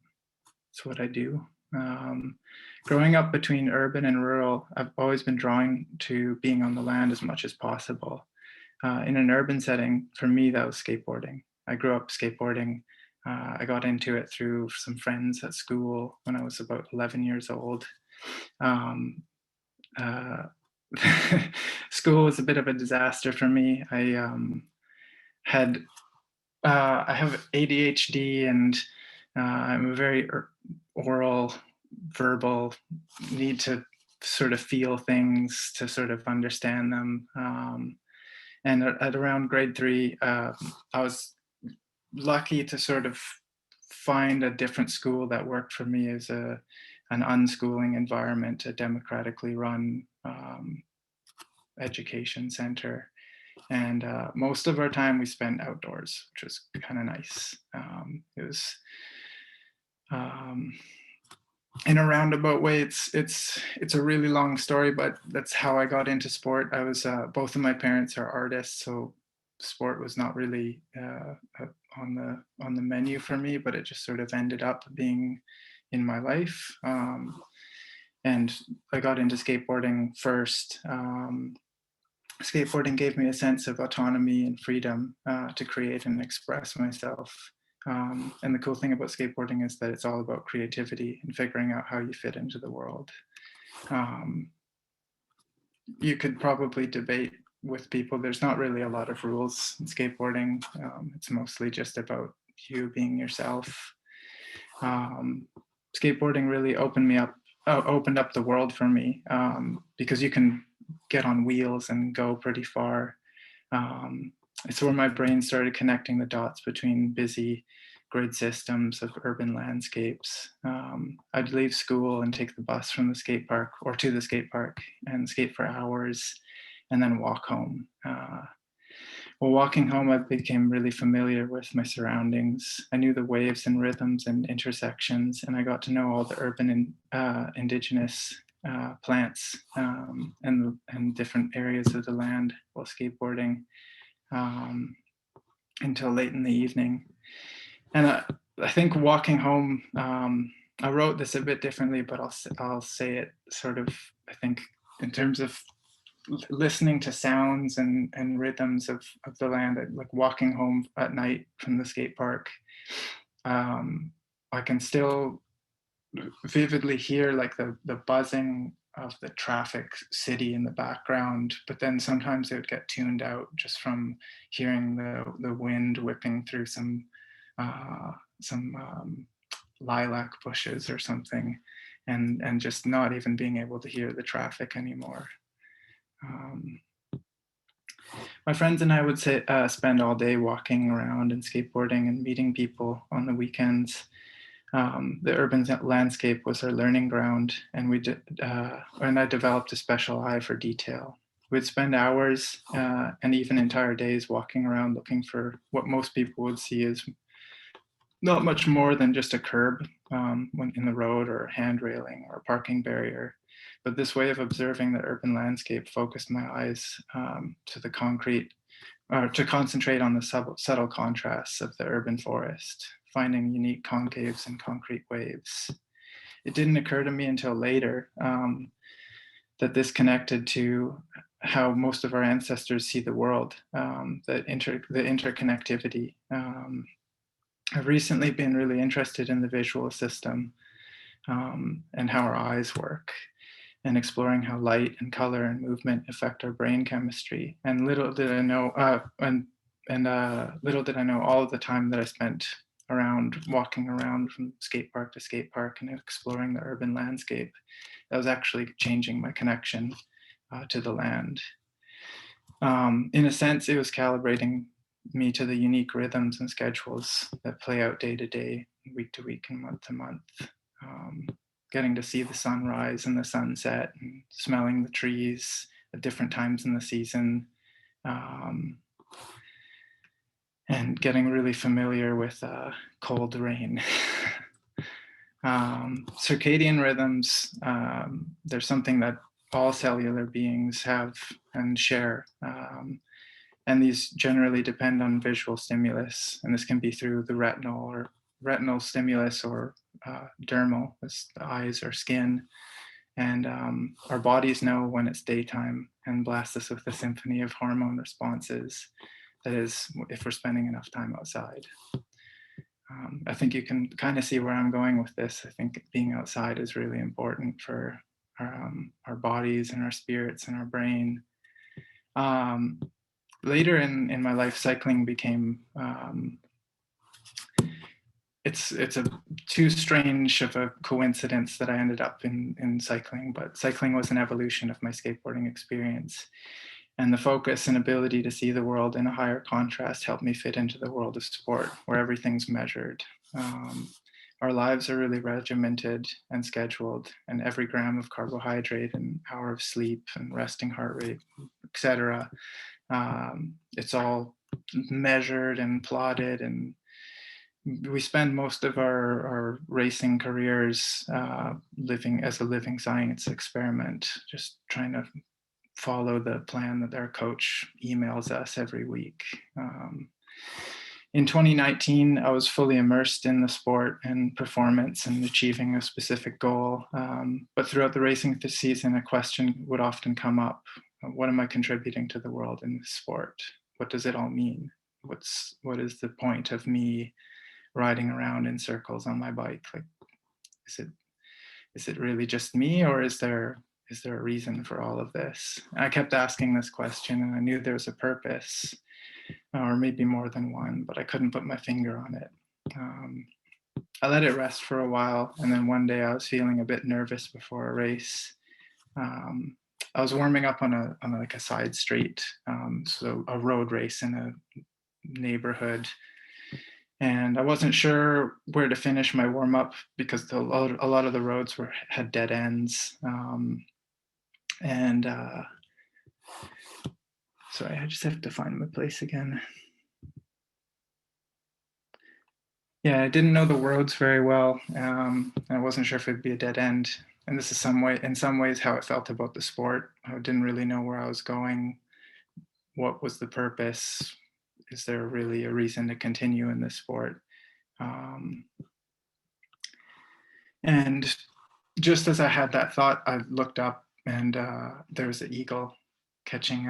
it's what I do. Growing up between urban and rural, I've always been drawn to being on the land as much as possible. In an urban setting, for me, that was skateboarding. I grew up skateboarding. I got into it through some friends at school when I was about 11 years old. School was a bit of a disaster for me. I have ADHD, and I'm a very oral, verbal, need to sort of feel things to sort of understand them. And at around grade 3, I was lucky to sort of find a different school that worked for me as an unschooling environment, a democratically run education center. And most of our time we spent outdoors, which was kind of nice. It was, in a roundabout way, it's a really long story, but that's how I got into sport. I was both of my parents are artists, so sport was not really on the menu for me, but it just sort of ended up being in my life. And I got into skateboarding first. Skateboarding gave me a sense of autonomy and freedom to create and express myself. And the cool thing about skateboarding is that it's all about creativity and figuring out how you fit into the world. you could probably debate with people. There's not really a lot of rules in skateboarding. It's mostly just about you being yourself. Skateboarding really opened up the world for me, because you can get on wheels and go pretty far. It's where my brain started connecting the dots between busy grid systems of urban landscapes. I'd leave school and take the bus from the skate park or to the skate park and skate for hours and then walk home. While walking home, I became really familiar with my surroundings. I knew the waves and rhythms and intersections, and I got to know all the urban and indigenous plants and different areas of the land while skateboarding until late in the evening. And I think walking home, I wrote this a bit differently, but I'll say it sort of, I think, in terms of listening to sounds and rhythms of the land, like walking home at night from the skate park. I can still vividly hear like the buzzing of the traffic city in the background, but then sometimes it would get tuned out just from hearing the wind whipping through some lilac bushes or something, and just not even being able to hear the traffic anymore. My friends and I would spend all day walking around and skateboarding and meeting people on the weekends. The urban landscape was our learning ground, and I developed a special eye for detail. We'd spend hours and even entire days walking around looking for what most people would see as not much more than just a curb when in the road, or a hand railing, or a parking barrier. But this way of observing the urban landscape focused my eyes to the concrete, to concentrate on the subtle contrasts of the urban forest, finding unique concaves and concrete waves. It didn't occur to me until later that this connected to how most of our ancestors see the world, the interconnectivity. I've recently been really interested in the visual system and how our eyes work, and exploring how light and color and movement affect our brain chemistry. And little did I know, little did I know all of the time that I spent walking around from skate park to skate park and exploring the urban landscape, that was actually changing my connection to the land. In a sense, it was calibrating me to the unique rhythms and schedules that play out day to day, week to week, and month to month. Getting to see the sunrise and the sunset, and smelling the trees at different times in the season, and getting really familiar with cold rain. Circadian rhythms, they're something that all cellular beings have and share. And these generally depend on visual stimulus, and this can be through the retinal stimulus, or dermal, as the eyes or skin. And our bodies know when it's daytime and blast us with a symphony of hormone responses. That is, if we're spending enough time outside. I think you can kind of see where I'm going with this. I think being outside is really important for our bodies and our spirits and our brain. Later in my life, cycling became, it's a too strange of a coincidence that I ended up in cycling, but cycling was an evolution of my skateboarding experience. And the focus and ability to see the world in a higher contrast helped me fit into the world of sport, where everything's measured. Our lives are really regimented and scheduled, and every gram of carbohydrate and hour of sleep and resting heart rate, etc. It's all measured and plotted, and we spend most of our racing careers living as a living science experiment, just trying to follow the plan that our coach emails us every week. In 2019, I was fully immersed in the sport and performance and achieving a specific goal. But throughout the racing season, a question would often come up. What am I contributing to the world in this sport? What does it all mean? What is the point of me riding around in circles on my bike? Like, is it really just me, or is there is there a reason for all of this? I kept asking this question, and I knew there was a purpose, or maybe more than one, but I couldn't put my finger on it. I let it rest for a while, and then one day I was feeling a bit nervous before a race. I was warming up on like a side street, so a road race in a neighborhood, and I wasn't sure where to finish my warm up because a lot of the roads had dead ends, sorry, I just have to find my place again. Yeah, I didn't know the roads very well. I wasn't sure if it'd be a dead end. And this is in some ways how I felt about the sport. I didn't really know where I was going. What was the purpose? Is there really a reason to continue in this sport? And just as I had that thought, I looked up and there was an eagle catching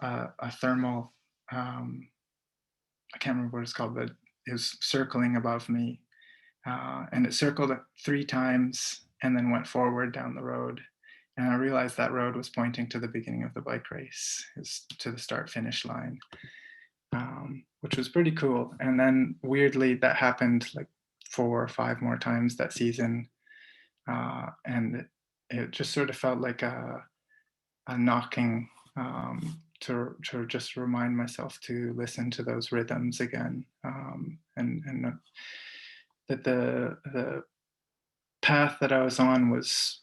a thermal, I can't remember what it's called, but it was circling above me. And it circled 3 times and then went forward down the road. And I realized that road was pointing to the beginning of the bike race, to the start-finish line, which was pretty cool. And then weirdly, that happened like 4 or 5 more times that season. And it just sort of felt like a knocking to just remind myself to listen to those rhythms again, and that the path that I was on was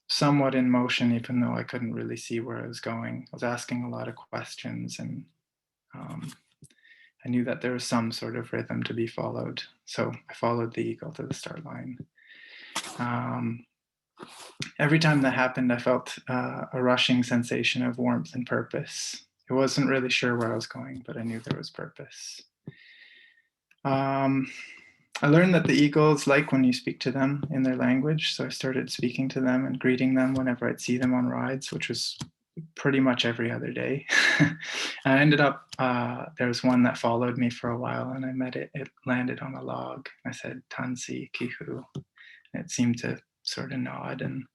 somewhat in motion, even though I couldn't really see where I was going. I was asking a lot of questions, and I knew that there was some sort of rhythm to be followed. So I followed the eagle to the start line. Every time that happened, I felt a rushing sensation of warmth and purpose. I wasn't really sure where I was going, but I knew there was purpose. I learned that the eagles like when you speak to them in their language. So I started speaking to them and greeting them whenever I'd see them on rides, which was pretty much every other day. I ended up, there was one that followed me for a while, and I met it. It landed on a log. I said, "Tansi Kihu." And it seemed to sort of nod, and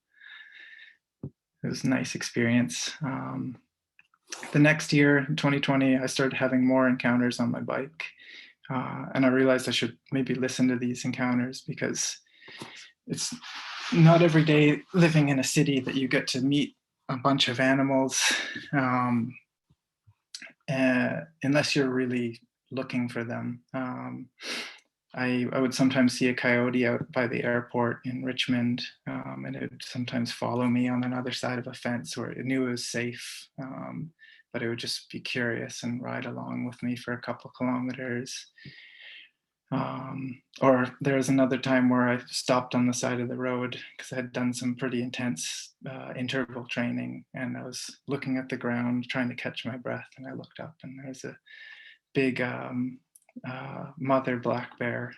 it was a nice experience. The next year, in 2020, I started having more encounters on my bike. And I realized I should maybe listen to these encounters, because it's not every day living in a city that you get to meet a bunch of animals, unless you're really looking for them. I would sometimes see a coyote out by the airport in Richmond, and it would sometimes follow me on another side of a fence where it knew it was safe, but it would just be curious and ride along with me for a couple kilometers. Or there was another time where I stopped on the side of the road because I had done some pretty intense interval training, and I was looking at the ground trying to catch my breath, and I looked up and there was a big mother black bear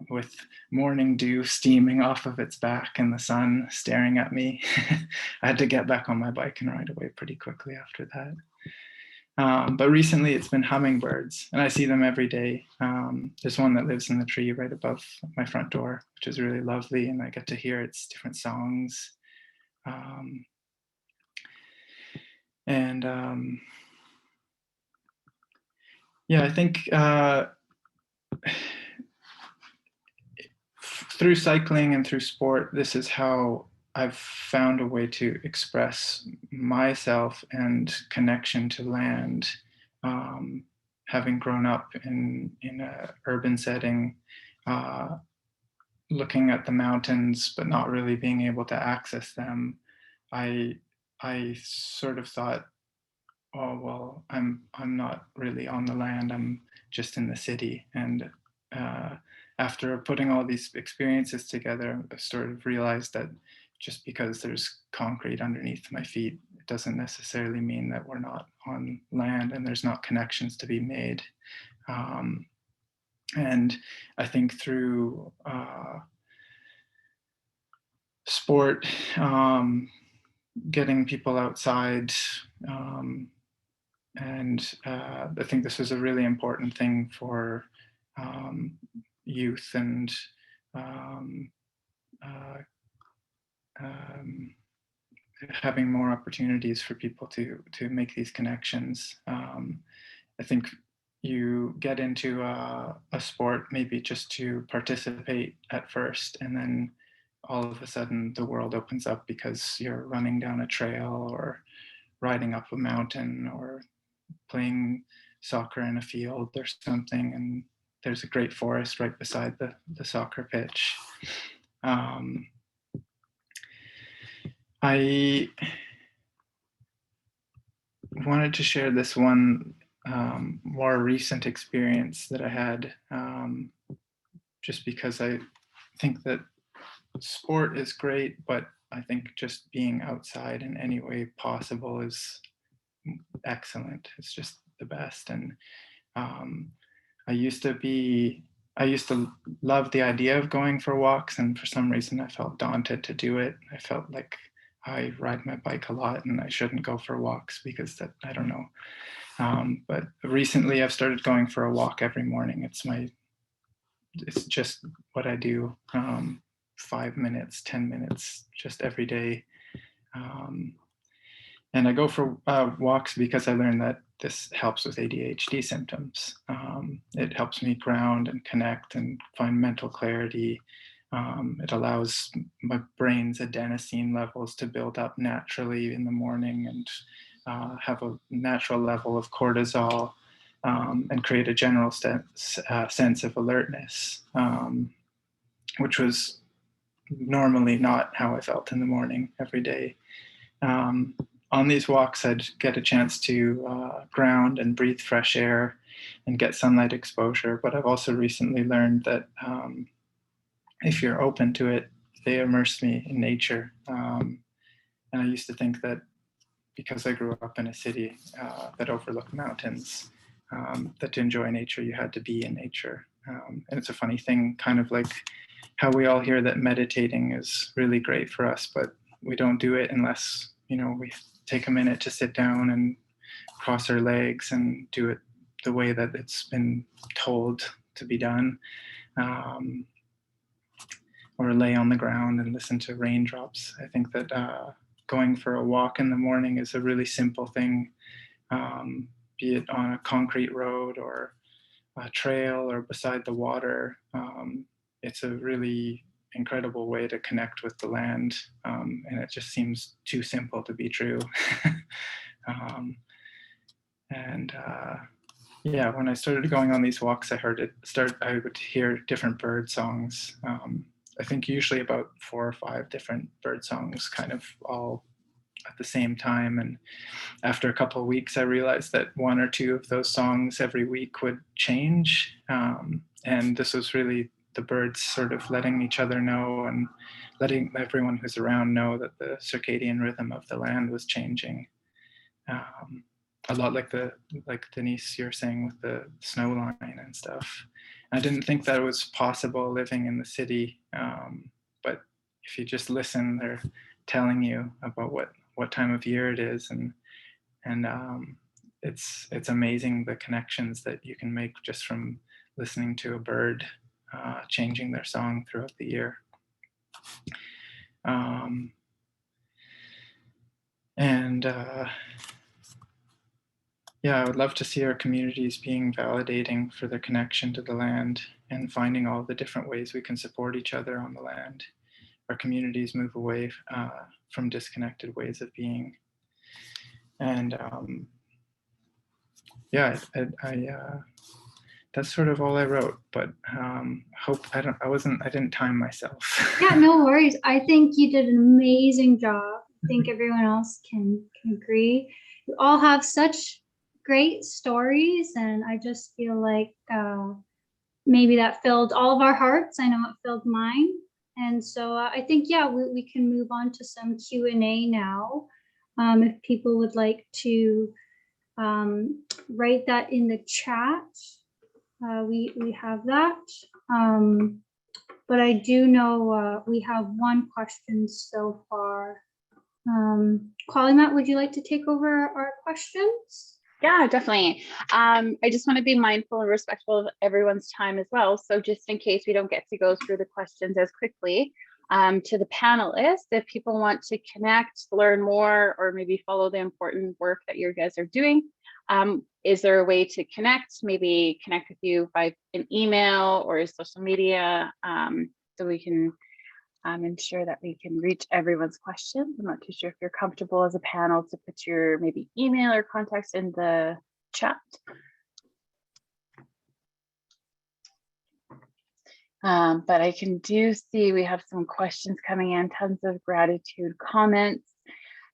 with morning dew steaming off of its back and the sun staring at me. I had to get back on my bike and ride away pretty quickly after that. But recently it's been hummingbirds, and I see them every day. There's one that lives in the tree right above my front door, which is really lovely, and I get to hear its different songs. Yeah, I think through cycling and through sport, this is how I've found a way to express myself and connection to land. Having grown up in an urban setting, looking at the mountains, but not really being able to access them, I sort of thought, oh, well, I'm not really on the land, I'm just in the city. And after putting all these experiences together, I sort of realized that just because there's concrete underneath my feet, it doesn't necessarily mean that we're not on land and there's not connections to be made. And I think through sport, getting people outside, and I think this was a really important thing for youth and having more opportunities for people to make these connections. I think you get into a sport maybe just to participate at first, and then all of a sudden the world opens up because you're running down a trail or riding up a mountain or playing soccer in a field or something, and there's a great forest right beside the soccer pitch. I wanted to share this one more recent experience that I had, just because I think that sport is great, but I think just being outside in any way possible is excellent. It's just the best. And I used to love the idea of going for walks, and for some reason I felt daunted to do it. I felt like I ride my bike a lot and I shouldn't go for walks because that, I don't know. But recently I've started going for a walk every morning. It's just what I do. 5 minutes, 10 minutes, just every day. And I go for walks because I learned that this helps with ADHD symptoms. It helps me ground and connect and find mental clarity. It allows my brain's adenosine levels to build up naturally in the morning and have a natural level of cortisol, and create a general sense of alertness, which was normally not how I felt in the morning every day. On these walks, I'd get a chance to ground and breathe fresh air and get sunlight exposure. But I've also recently learned that if you're open to it, they immerse me in nature. And I used to think that because I grew up in a city that overlooked mountains, that to enjoy nature, you had to be in nature. And it's a funny thing, kind of like how we all hear that meditating is really great for us, but we don't do it unless, we take a minute to sit down and cross our legs and do it the way that it's been told to be done, or lay on the ground and listen to raindrops. I think that going for a walk in the morning is a really simple thing, be it on a concrete road or a trail or beside the water. It's a really incredible way to connect with the land, and it just seems too simple to be true. Yeah, when I started going on these walks, I would hear different bird songs. I think usually about 4 or 5 different bird songs, kind of all at the same time. And after a couple of weeks, I realized that 1 or 2 of those songs every week would change. And this was really the birds sort of letting each other know and letting everyone who's around know that the circadian rhythm of the land was changing. A lot like Denise, you're saying with the snow line and stuff. I didn't think that it was possible living in the city, but if you just listen, they're telling you about what time of year it is, and it's amazing the connections that you can make just from listening to a bird changing their song throughout the year. Yeah, I would love to see our communities being validating for their connection to the land and finding all the different ways we can support each other on the land. Our communities move away from disconnected ways of being. And yeah, that's sort of all I wrote, but I didn't time myself. Yeah, no worries. I think you did an amazing job. I think everyone else can agree. You all have such great stories, and I just feel like maybe that filled all of our hearts. I know it filled mine. And so I think, yeah, we can move on to some Q&A now. If people would like to write that in the chat, we have that. But I do know we have one question so far. Qualimat, would you like to take over our questions? Yeah, definitely. I just want to be mindful and respectful of everyone's time as well. So just in case we don't get to go through the questions as quickly, To the panelists, if people want to connect, learn more, or maybe follow the important work that you guys are doing, is there a way to connect, maybe connect with you by an email or social media, so we can ensure that we can reach everyone's questions? I'm not too sure if you're comfortable as a panel to put your maybe email or contacts in the chat. But I can see we have some questions coming in, tons of gratitude comments.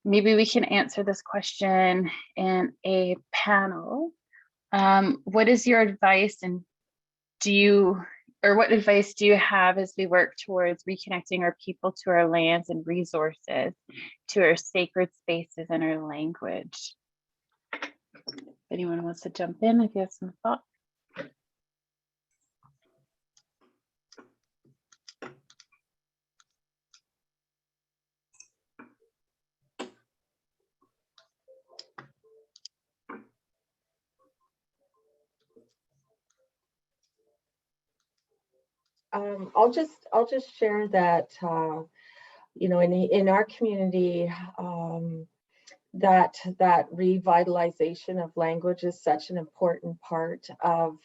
Maybe we can answer this question in a panel. What is your advice, and what advice do you have as we work towards reconnecting our people to our lands and resources, to our sacred spaces and our language? If anyone wants to jump in, if you have some thoughts. I'll just share that you know, in our community, that revitalization of language is such an important part of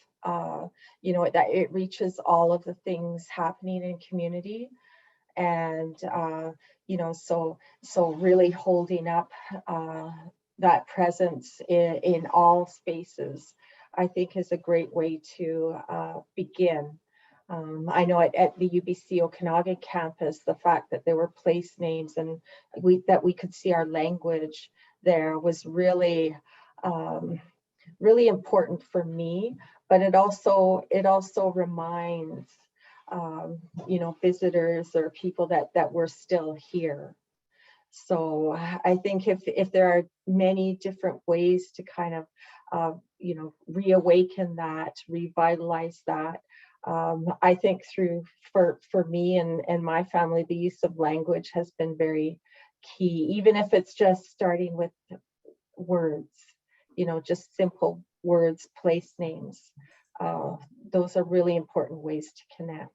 you know, that it reaches all of the things happening in community, and you know, so really holding up that presence in all spaces, I think, is a great way to begin. I know at the UBC Okanagan campus, the fact that there were place names and that we could see our language there was really really important for me. But it also reminds you know, visitors or people that we're still here. So I think if there are many different ways to kind of you know, reawaken that, revitalize that, I think for me and my family, the use of language has been very key, even if it's just starting with words, you know, just simple words, place names. Those are really important ways to connect.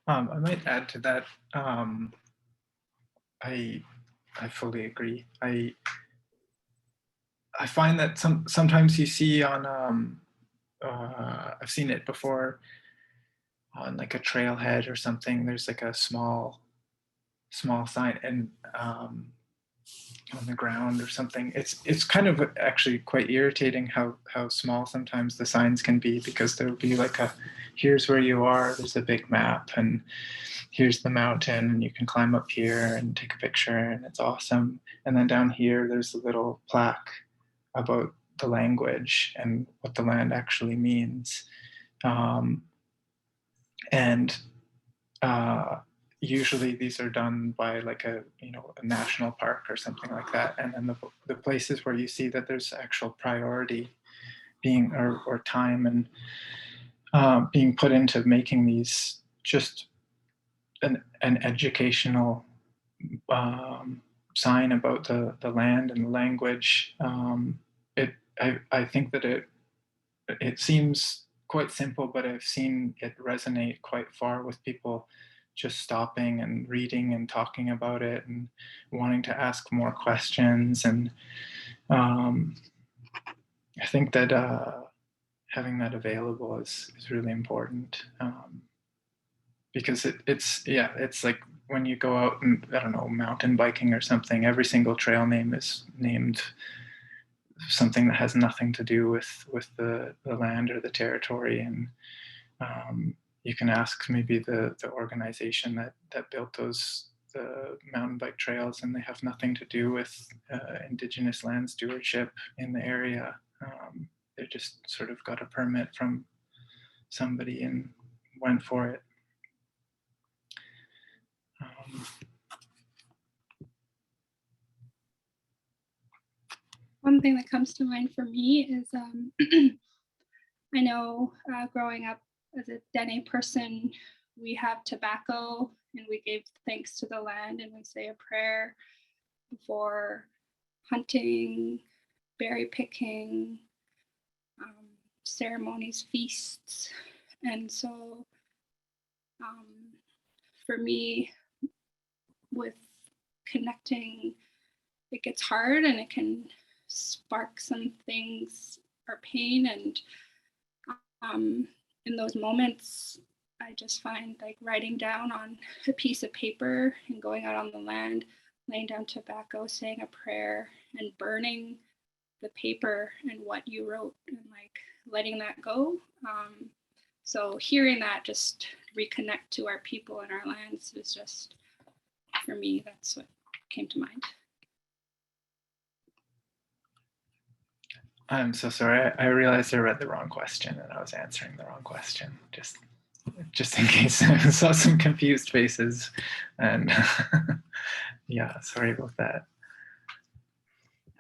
I might add to that. I fully agree. I find that sometimes you see on I've seen it before on like a trailhead or something. There's like a small sign and on the ground or something. It's kind of actually quite irritating how small sometimes the signs can be, because there'll be like here's where you are, there's a big map, and here's the mountain, and you can climb up here and take a picture, and it's awesome. And then down here there's a little plaque about the language and what the land actually means. Usually these are done by like a national park or something like that. And then the places where you see that there's actual priority being or time and being put into making these just an educational sign about the land and the language. I think that it seems quite simple, but I've seen it resonate quite far with people just stopping and reading and talking about it and wanting to ask more questions. And I think that having that available is really important, because it's like when you go out and, I don't know, mountain biking or something, every single trail name is named something that has nothing to do with the land or the territory. And you can ask maybe the organization that built the mountain bike trails, and they have nothing to do with Indigenous land stewardship in the area. They just sort of got a permit from somebody and went for it. One thing that comes to mind for me is I know growing up as a Dene person, we have tobacco and we give thanks to the land and we say a prayer before hunting, berry picking, ceremonies, feasts. And so for me, with connecting, it gets hard and it can spark some things or pain. And in those moments, I just find like writing down on a piece of paper and going out on the land, laying down tobacco, saying a prayer, and burning the paper and what you wrote, and like letting that go. So hearing that just reconnect to our people and our lands is just, for me, that's what came to mind. I'm so sorry. I realized I read the wrong question and I was answering the wrong question. Just in case I saw some confused faces, and yeah, sorry about that.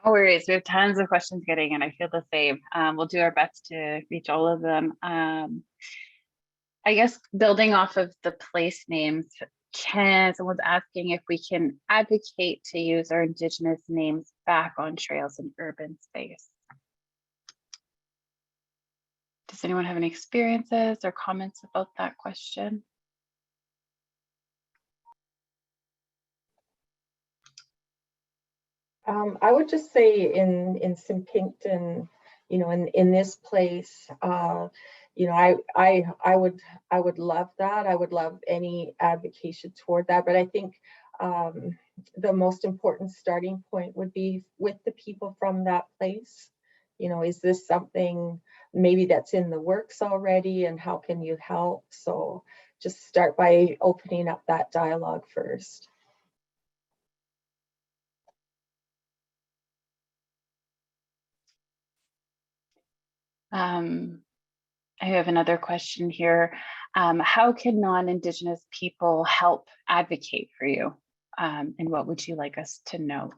No worries. We have tons of questions getting in. I feel the same. We'll do our best to reach all of them. I guess building off of the place names, someone's asking if we can advocate to use our Indigenous names back on trails in urban space. Does anyone have any experiences or comments about that question? I would just say in snpinktn, you know, in this place, you know, I would love that. I would love any advocacy toward that. But I think the most important starting point would be with the people from that place. You know, is this something maybe that's in the works already, and how can you help? So just start by opening up that dialogue first. I have another question here. How can non-Indigenous people help advocate for you? And what would you like us to know?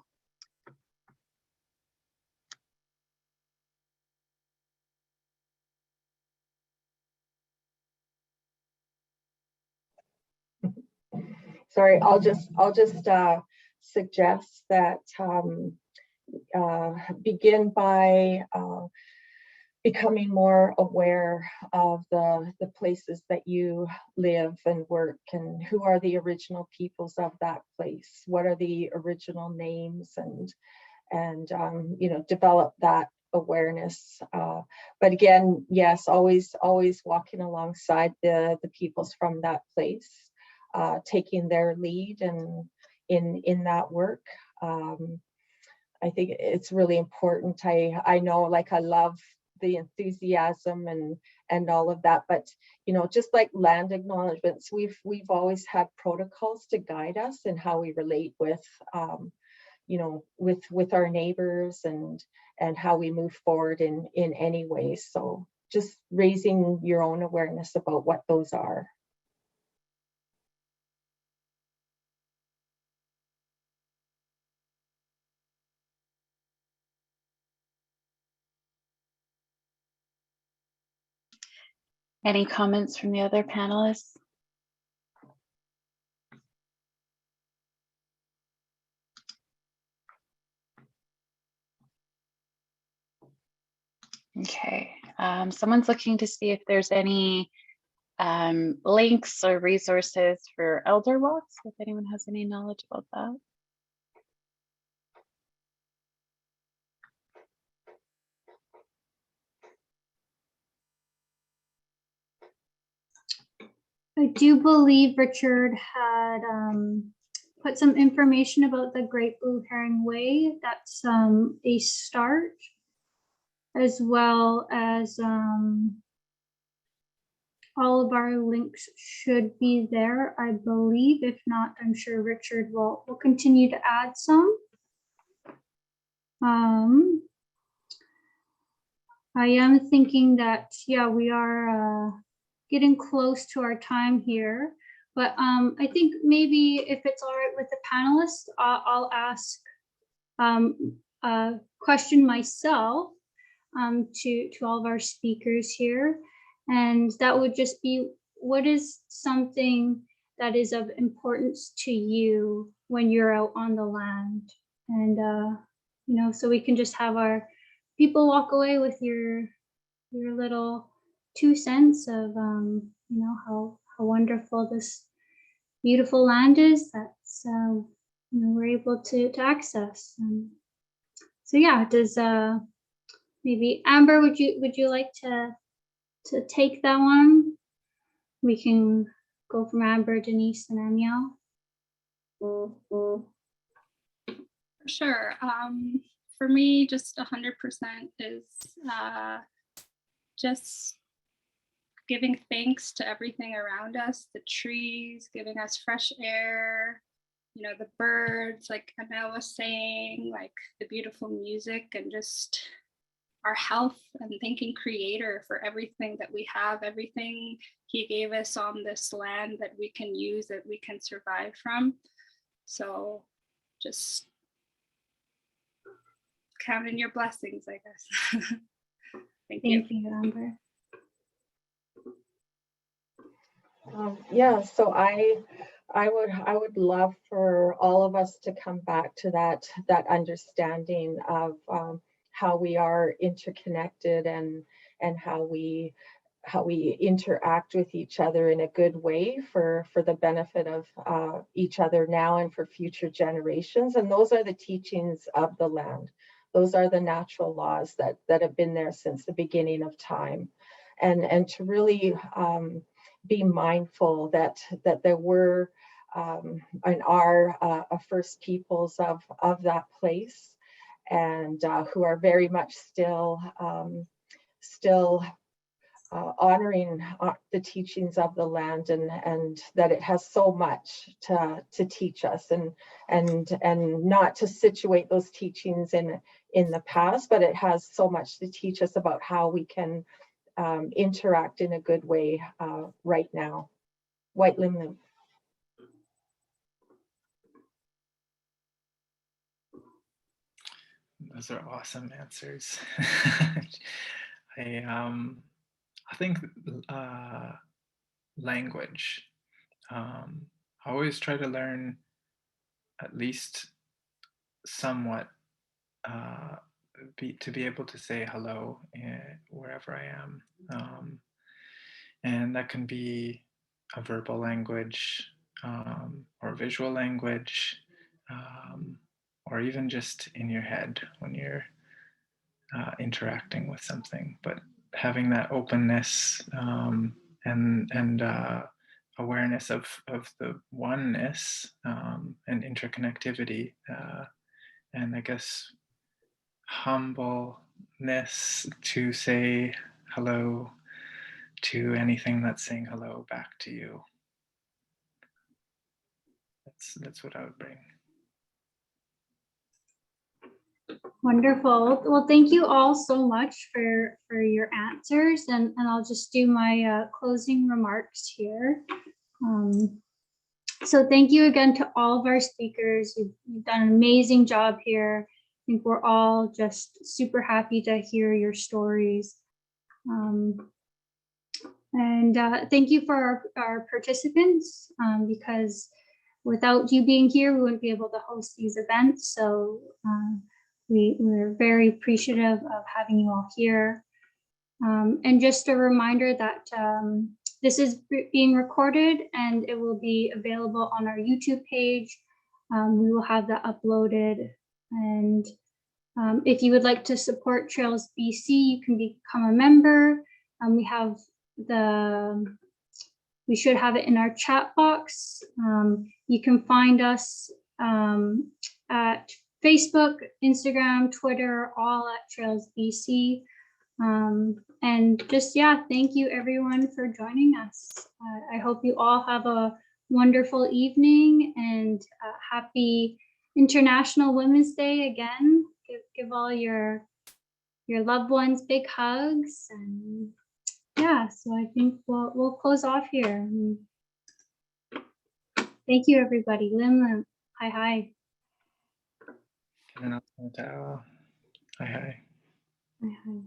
Sorry, I'll just suggest that begin by becoming more aware of the places that you live and work, and who are the original peoples of that place. What are the original names, and you know, develop that awareness. But again, yes, always walking alongside the peoples from that place, taking their lead and in that work. I think it's really important. I know, like, I love the enthusiasm and all of that, but you know, just like land acknowledgements, we've always had protocols to guide us in how we relate with you know, with our neighbors, and how we move forward in any way. So just raising your own awareness about what those are. Any comments from the other panelists? Okay, someone's looking to see if there's any links or resources for elder walks, if anyone has any knowledge about that. I do believe Richard had put some information about the Great Blue Heron Way. That's a start, as well as all of our links should be there, I believe. If not, I'm sure Richard will continue to add some. I am thinking that, yeah, we are getting close to our time here, but I think maybe if it's all right with the panelists, I'll ask a question myself to all of our speakers here, and that would just be, what is something that is of importance to you when you're out on the land? And you know, so we can just have our people walk away with your your little 2 cents of you know, how wonderful this beautiful land is that's you know, we're able to access. So yeah, does maybe Amber, would you like to take that one? We can go from Amber, Denise, and Aniel. For sure. For me, just 100% is just giving thanks to everything around us, the trees, giving us fresh air, you know, the birds, like Anna was saying, like the beautiful music, and just our health, and thanking Creator for everything that we have, everything He gave us on this land that we can use, that we can survive from. So just count in your blessings, I guess. Thank you. Thank you, Amber. Yeah, so I would love for all of us to come back to that understanding of how we are interconnected, and how we interact with each other in a good way for the benefit of each other now and for future generations. And those are the teachings of the land. Those are the natural laws that have been there since the beginning of time. And to really be mindful that there were and are First Peoples of that place, and who are very much still honoring the teachings of the land, and that it has so much to teach us, and not to situate those teachings in the past, but it has so much to teach us about how we can interact in a good way right now. White Lim Lim. Those are awesome answers. I think language. I always try to learn at least somewhat to be able to say hello wherever I am. And that can be a verbal language, or visual language, or even just in your head when you're interacting with something. But having that openness and awareness of the oneness and interconnectivity, and I guess humbleness to say hello to anything that's saying hello back to you. That's what I would bring. Wonderful. Well, thank you all so much for your answers, and I'll just do my closing remarks here. So thank you again to all of our speakers. You've done an amazing job here. I think we're all just super happy to hear your stories. And thank you for our participants, because without you being here, we wouldn't be able to host these events. So we're very appreciative of having you all here. And just a reminder that this is being recorded, and it will be available on our YouTube page. We will have that uploaded. And if you would like to support Trails BC, you can become a member. We should have it in our chat box. You can find us at Facebook, Instagram, Twitter, all at Trails BC. And just, yeah, thank you everyone for joining us. I hope you all have a wonderful evening, and happy International Women's Day again. Give all your loved ones big hugs, and yeah, so I think we'll close off here. Thank you, everybody. Lim Lim, hi hi. Hi hi. Hi hi.